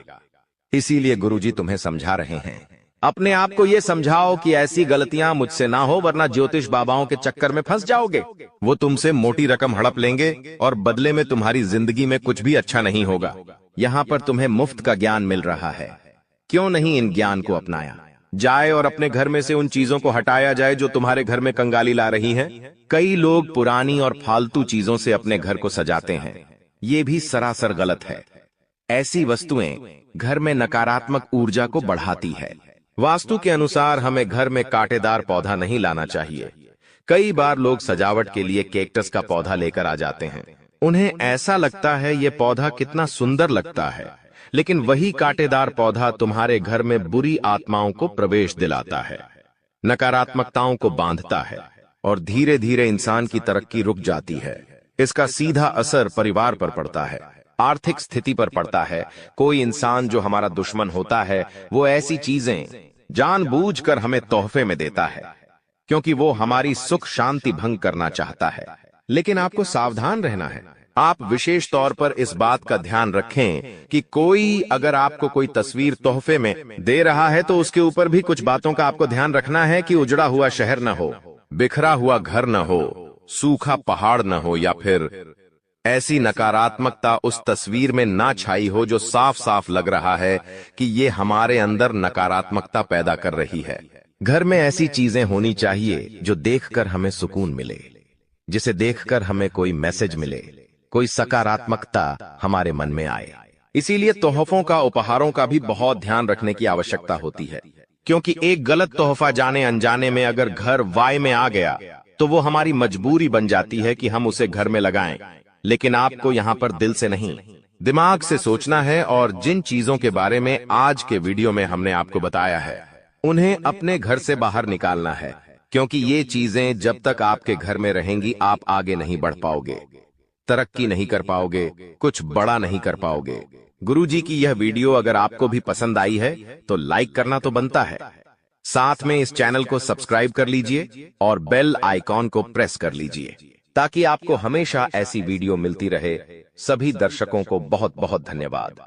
Speaker 2: इसीलिए गुरुजी तुम्हें समझा रहे हैं, अपने आप को ये समझाओ कि ऐसी गलतियां मुझसे ना हो, वरना ज्योतिष बाबाओं के चक्कर में फंस जाओगे। वो तुमसे मोटी रकम हड़प लेंगे और बदले में तुम्हारी जिंदगी में कुछ भी अच्छा नहीं होगा। यहाँ पर तुम्हें मुफ्त का ज्ञान मिल रहा है, क्यों नहीं इन ज्ञान को अपनाया जाए और अपने घर में से उन चीजों को हटाया जाए जो तुम्हारे घर में कंगाली ला रही हैं। कई लोग पुरानी और फालतू चीजों से अपने घर को सजाते हैं, ये भी सरासर गलत है। ऐसी वस्तुएं घर में नकारात्मक ऊर्जा को बढ़ाती है। वास्तु के अनुसार हमें घर में कांटेदार पौधा नहीं लाना चाहिए। कई बार लोग सजावट के लिए कैक्टस का पौधा लेकर आ जाते हैं। उन्हें ऐसा लगता है ये पौधा कितना सुंदर लगता है, लेकिन वही कांटेदार पौधा तुम्हारे घर में बुरी आत्माओं को प्रवेश दिलाता है, नकारात्मकताओं को बांधता है और धीरे धीरे इंसान की तरक्की रुक जाती है। इसका सीधा असर परिवार पर पड़ता है, आर्थिक स्थिति पर पड़ता है। कोई इंसान जो हमारा दुश्मन होता है वो ऐसी चीजें जानबूझकर हमें तोहफे में देता है, क्योंकि वो हमारी सुख शांति भंग करना चाहता है। लेकिन आपको सावधान रहना है। आप विशेष तौर पर इस बात का ध्यान रखें कि कोई अगर आपको कोई तस्वीर तोहफे में दे रहा है तो उसके ऊपर भी कुछ बातों का आपको ध्यान रखना है कि उजड़ा हुआ शहर न हो, बिखरा हुआ घर न हो, सूखा पहाड़ न हो, या फिर ऐसी नकारात्मकता उस तस्वीर में ना छाई हो जो साफ साफ लग रहा है कि ये हमारे अंदर नकारात्मकता पैदा कर रही है। घर में ऐसी चीजें होनी चाहिए जो देखकर हमें सुकून मिले, जिसे देखकर हमें कोई मैसेज मिले, कोई सकारात्मकता हमारे मन में आए। इसीलिए तोहफों का, उपहारों का भी बहुत ध्यान रखने की आवश्यकता होती है, क्योंकि एक गलत तोहफा जाने अनजाने में अगर घर वाय में आ गया तो वो हमारी मजबूरी बन जाती है कि हम उसे घर में लगाएं। लेकिन आपको यहां पर दिल से नहीं, दिमाग से सोचना है और जिन चीजों के बारे में आज के वीडियो में हमने आपको बताया है उन्हें अपने घर से बाहर निकालना है, क्योंकि ये चीजें जब तक आपके घर में रहेंगी आप आगे नहीं बढ़ पाओगे, तरक्की नहीं कर पाओगे, कुछ बड़ा नहीं कर पाओगे। गुरुजी की यह वीडियो अगर आपको भी पसंद आई है तो लाइक करना तो बनता है, साथ में इस चैनल को सब्सक्राइब कर लीजिए और बेल आइकॉन को प्रेस कर लीजिए ताकि आपको हमेशा ऐसी वीडियो मिलती रहे। सभी दर्शकों को बहुत बहुत धन्यवाद।